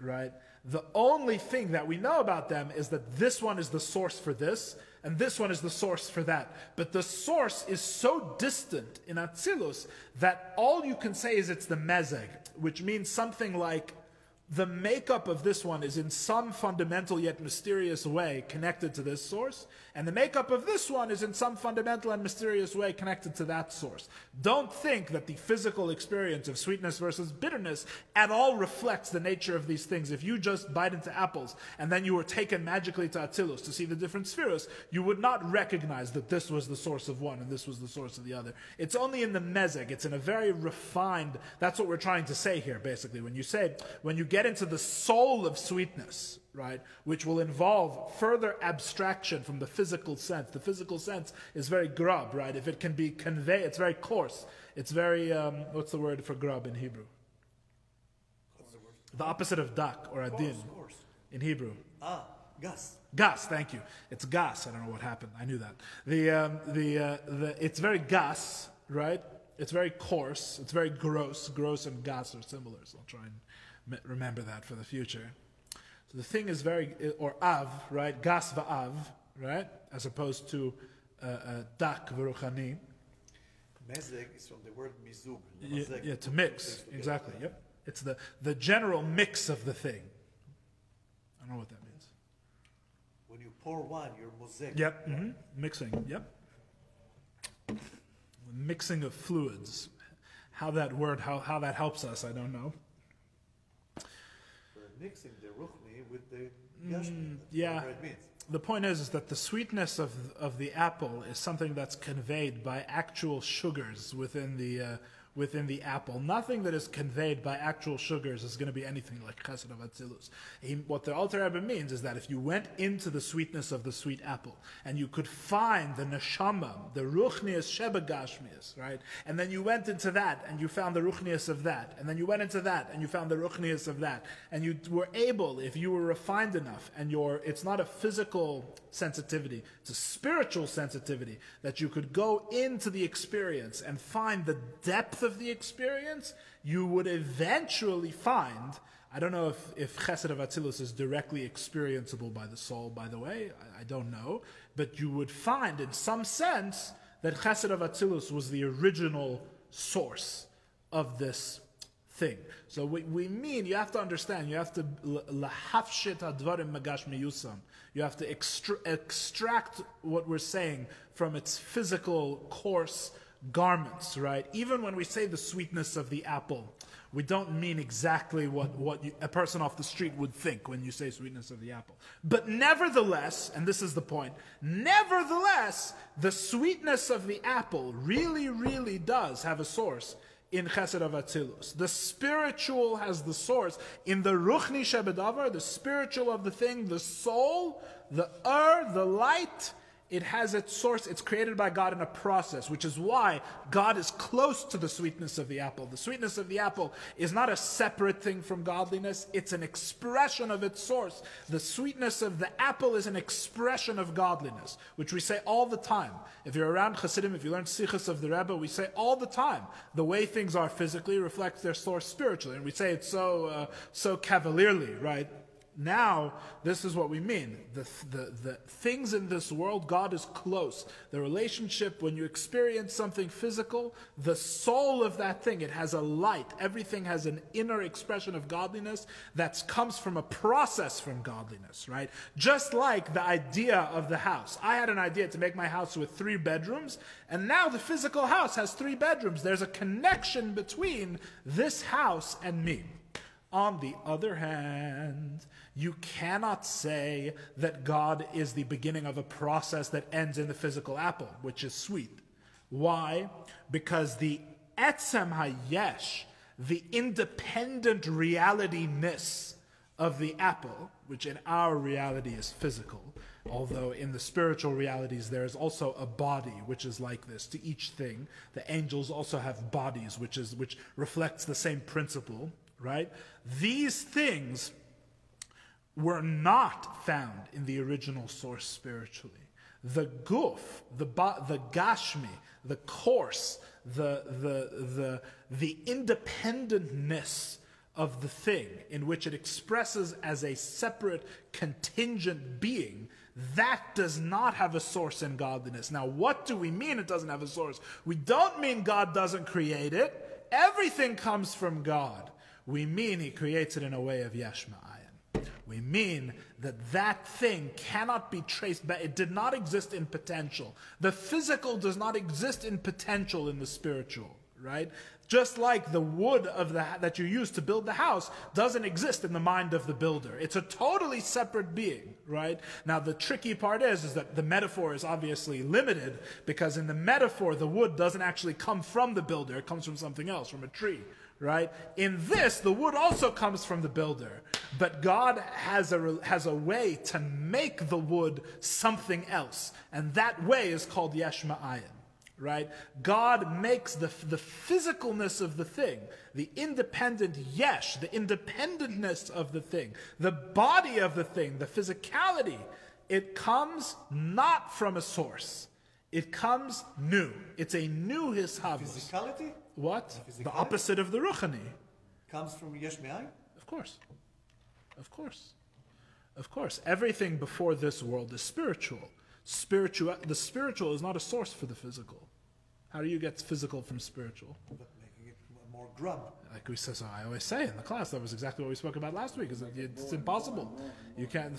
right? The only thing that we know about them is that this one is the source for this, and this one is the source for that. But the source is so distant in Atzilus that all you can say is it's the mezeg, which means something like the makeup of this one is in some fundamental yet mysterious way connected to this source, and the makeup of this one is in some fundamental and mysterious way connected to that source. Don't think that the physical experience of sweetness versus bitterness at all reflects the nature of these things. If you just bite into apples and then you were taken magically to Atzilus to see the different spheres, you would not recognize that this was the source of one and this was the source of the other. It's only in the mezeg. It's in a very refined, that's what we're trying to say here basically. When you get into the soul of sweetness, right, which will involve further abstraction from the physical sense. The physical sense is very grub, right? If it can be conveyed, it's very coarse. It's very, what's the word for grub in Hebrew? The opposite of dak or adin in Hebrew. Gas. Gas, thank you. It's gas. I don't know what happened. I knew that. It's very gas, right? It's very coarse. It's very gross. Gross and gas are similar, so I'll try and remember that for the future. So the thing is very, or av, right? Gas va'av, right? As opposed to dak v'ruchani. Mezeg is from the word mizug. Yeah, to mix. Exactly, yep. It's the general mix of the thing. I don't know what that means. when you pour wine, you're mosaic. Yep. Mixing. Yep. Mixing of fluids. How that word, how that helps us, I don't know. We're mixing the ruchni with the yashmi. Yeah. Whatever it means. The point is that the sweetness of the apple is something that's conveyed by actual sugars within the apple. Nothing that is conveyed by actual sugars is going to be anything like Chesed of Atzilus. What the Alter Rebbe means is that if you went into the sweetness of the sweet apple and you could find the neshama, the ruchnius shebagashmius, right? And then you went into that and you found the ruchnius of that, and then you went into that and you found the ruchnius of that, and you were able, if you were refined enough, and it's not a physical sensitivity, it's a spiritual sensitivity, that you could go into the experience and find the depth of the experience, you would eventually find, I don't know if Chesed of Atzilus is directly experienceable by the soul, by the way, I don't know, but you would find in some sense that Chesed of Atzilus was the original source of this thing. So we mean, you have to understand, you have to lahafshit hadvarim magash miyusam. You have to extract what we're saying from its physical, coarse garments, right? Even when we say the sweetness of the apple, we don't mean exactly what a person off the street would think when you say sweetness of the apple. But nevertheless, and this is the point, nevertheless, the sweetness of the apple really, really does have a source in Chesed of Atzilus. The spiritual has the source in the Ruchni Shebedavar, the spiritual of the thing, the soul, the the light. It has its source, it's created by God in a process, which is why God is close to the sweetness of the apple. The sweetness of the apple is not a separate thing from godliness, it's an expression of its source. The sweetness of the apple is an expression of godliness, which we say all the time. If you're around Chassidim, if you learn Sichos of the Rebbe, we say all the time, the way things are physically reflects their source spiritually. And we say it so cavalierly, right? Now, this is what we mean. The things in this world, God is close. The relationship, when you experience something physical, the soul of that thing, it has a light. Everything has an inner expression of godliness that comes from a process from godliness, right? Just like the idea of the house. I had an idea to make my house with 3 bedrooms, and now the physical house has 3 bedrooms. There's a connection between this house and me. On the other hand, you cannot say that God is the beginning of a process that ends in the physical apple, which is sweet. Why? Because the etzem hayesh, the independent reality-ness of the apple, which in our reality is physical, although in the spiritual realities there is also a body which is like this to each thing. The angels also have bodies, which reflects the same principle, right? These things were not found in the original source spiritually. The guf, the gashmi, the course, the independentness of the thing in which it expresses as a separate contingent being, that does not have a source in godliness. Now, what do we mean it doesn't have a source? We don't mean God doesn't create it. Everything comes from God. We mean he creates it in a way of yesh ma'ayin. We mean that thing cannot be traced back. It did not exist in potential. The physical does not exist in potential in the spiritual, right? Just like the wood that you use to build the house doesn't exist in the mind of the builder. It's a totally separate being, right? Now the tricky part is that the metaphor is obviously limited, because in the metaphor the wood doesn't actually come from the builder. It comes from something else, from a tree, right? In this, the wood also comes from the builder, but God has a way to make the wood something else, and that way is called yesh ma'ayin. Right? God makes the physicalness of the thing, the independent yesh, the independentness of the thing, the body of the thing, the physicality. It comes not from a source. It comes new. It's a new hishavos. Physicality? What? The opposite of the ruchani. Comes from yesh me'ayin? Of course. Of course. Of course. Everything before this world is spiritual. The spiritual is not a source for the physical. How do you get physical from spiritual? But making it more grub. Like we said, so I always say in the class, that was exactly what we spoke about last week. Is that it's impossible. You can't.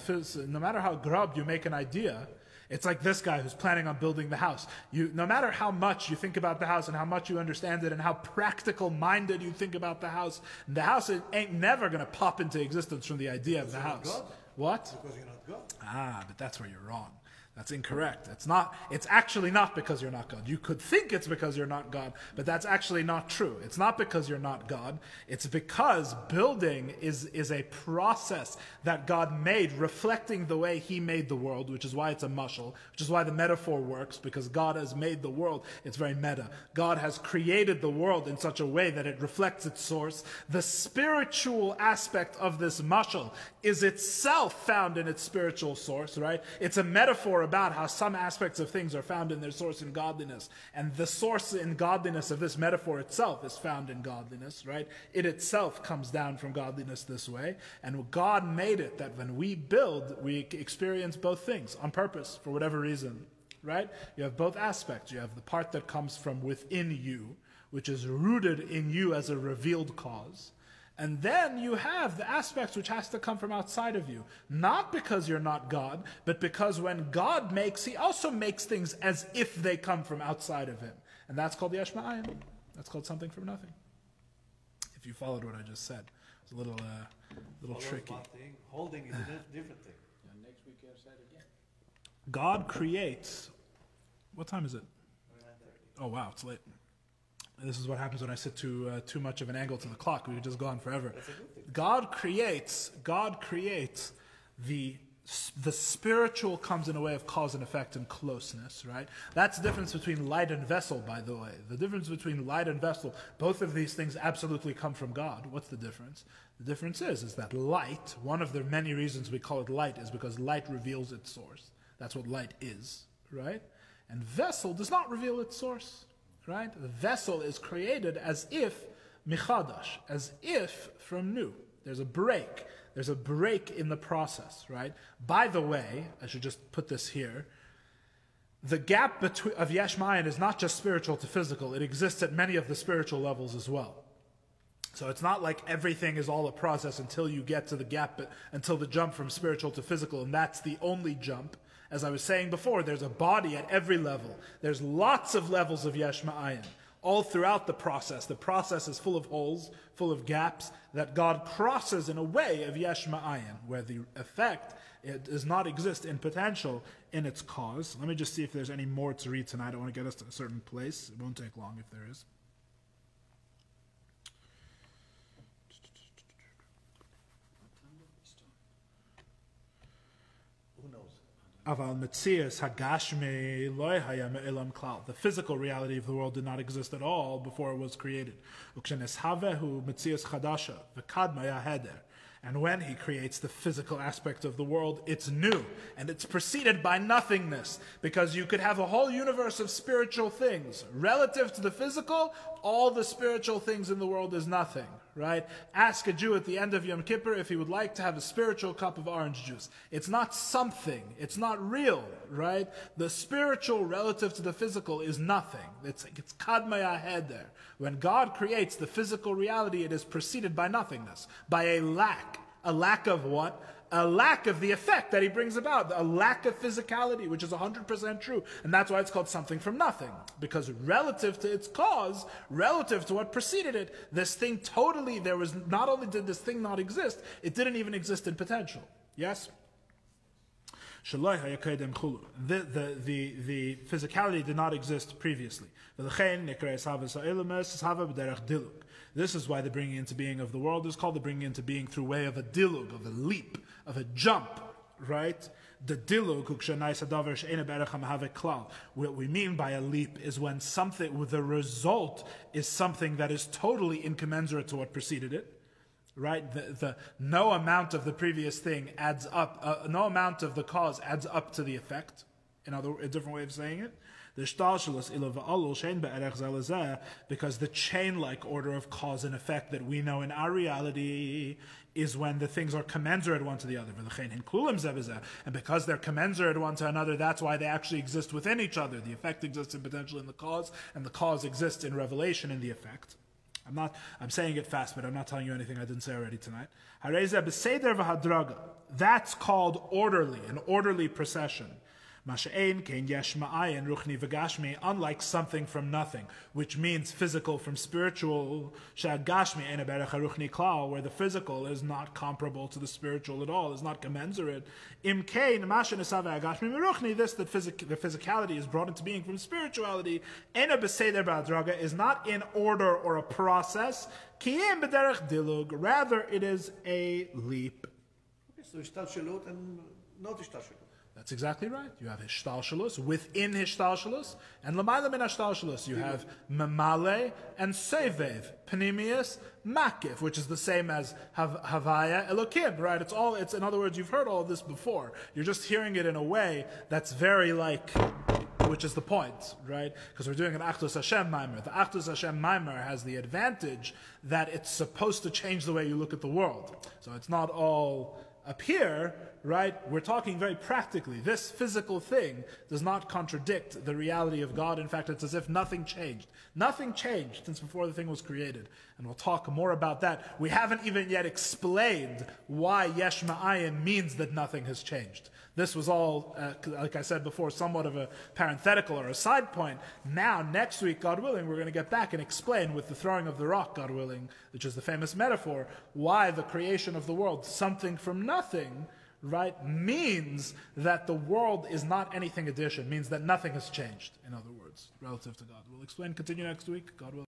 No matter how grub you make an idea, it's like this guy who's planning on building the house. No matter how much you think about the house and how much you understand it and how practical-minded you think about the house ain't never going to pop into existence from the idea of the house. What? Because you're not God. Ah, but that's where you're wrong. That's incorrect. It's actually not because you're not God. You could think it's because you're not God, but that's actually not true. It's not because you're not God. It's because building is a process that God made reflecting the way He made the world, which is why it's a mashal, which is why the metaphor works, because God has made the world. It's very meta. God has created the world in such a way that it reflects its source. The spiritual aspect of this mashal is itself found in its spiritual source, right? It's a metaphor about how some aspects of things are found in their source in godliness. And the source in godliness of this metaphor itself is found in godliness, right? It itself comes down from godliness this way. And God made it that when we build, we experience both things on purpose, for whatever reason, right? You have both aspects. You have the part that comes from within you, which is rooted in you as a revealed cause. And then you have the aspects which has to come from outside of you. Not because you're not God, but because when God makes, He also makes things as if they come from outside of Him. And that's called Yesh Ma'ayin. That's called something from nothing. If you followed what I just said. It's a little tricky. One thing. Holding is a different thing. And next week you have said again. God creates... What time is it? 9:30. Oh wow, it's late. This is what happens when I sit too much of an angle to the clock. We could just go on forever. God creates the spiritual comes in a way of cause and effect and closeness, right? That's the difference between light and vessel, by the way. The difference between light and vessel, both of these things absolutely come from God. What's the difference? The difference is that light, one of the many reasons we call it light is because light reveals its source. That's what light is, right? And vessel does not reveal its source. Right? The vessel is created as if michadash, as if from new. There's a break. There's a break in the process, right? By the way, I should just put this here. The gap of Yesh Ma'ayin is not just spiritual to physical. It exists at many of the spiritual levels as well. So it's not like everything is all a process until you get to the gap, until the jump from spiritual to physical, and that's the only jump. As I was saying before, there's a body at every level. There's lots of levels of Yesh Ma'ayin, all throughout the process. The process is full of holes, full of gaps, that God crosses in a way of Yesh Ma'ayin, where the effect does not exist in potential in its cause. Let me just see if there's any more to read tonight. I want to get us to a certain place. It won't take long if there is. The physical reality of the world did not exist at all before it was created. And when He creates the physical aspect of the world, it's new. And it's preceded by nothingness. Because you could have a whole universe of spiritual things. Relative to the physical, all the spiritual things in the world is nothing. Right? Ask a Jew at the end of Yom Kippur if he would like to have a spiritual cup of orange juice. It's not something. It's not real. Right? The spiritual relative to the physical is nothing. It's kadmaya heder. When God creates the physical reality, it is preceded by nothingness. By a lack. A lack of what? A lack of the effect that He brings about. A lack of physicality, which is 100% true. And that's why it's called something from nothing. Because relative to its cause, relative to what preceded it, this thing totally, not only did this thing not exist, it didn't even exist in potential. Yes? The physicality did not exist previously. This is why the bringing into being of the world is called the bringing into being through way of a dilug, of a leap, of a jump, right? The dilug, what we mean by a leap is when something, the result is something that is totally incommensurate to what preceded it. Right? No amount of the previous thing adds up, no amount of the cause adds up to the effect. A different way of saying it. Because the chain-like order of cause and effect that we know in our reality is when the things are commensurate one to the other. And because they're commensurate one to another, that's why they actually exist within each other. The effect exists in potential in the cause, and the cause exists in revelation in the effect. I'm saying it fast, but I'm not telling you anything I didn't say already tonight. Hareze b'seder v'hadraga. That's called orderly, an orderly procession. Masha'ein kein yesh ma'ayin ruchni v'gashmi, unlike something from nothing, which means physical from spiritual. Sha'gashmi ein berech haruchni klal, where the physical is not comparable to the spiritual at all, is not commensurate. Im kein masha nesava agashmi meruchni, this that the physicality is brought into being from spirituality. Ena b'seder b'adraga is not in order or a process. Ki'im b'derech dilug, rather it is a leap. Okay, so ishtalshalut and not ishtalshalut. That's exactly right. You have hishtalshalus within hishtalshalus, and lamayla min hishtalshalus you have memale and sevev, panemius, makif, which is the same as havaya elokim, right? It's in other words, you've heard all of this before. You're just hearing it in a way that's very like, which is the point, right? Because we're doing an Achdus Hashem Maimer. The Achdus Hashem Maimer has the advantage that it's supposed to change the way you look at the world. So it's not all up here, right? We're talking very practically. This physical thing does not contradict the reality of God. In fact, it's as if nothing changed. Nothing changed since before the thing was created. And we'll talk more about that. We haven't even yet explained why Yesh Ma'ayin means that nothing has changed. This was all, like I said before, somewhat of a parenthetical or a side point. Now, next week, God willing, we're going to get back and explain with the throwing of the rock, God willing, which is the famous metaphor, why the creation of the world, something from nothing, right, means that the world is not anything addition, means that nothing has changed, in other words, relative to God. We'll explain, continue next week, God willing.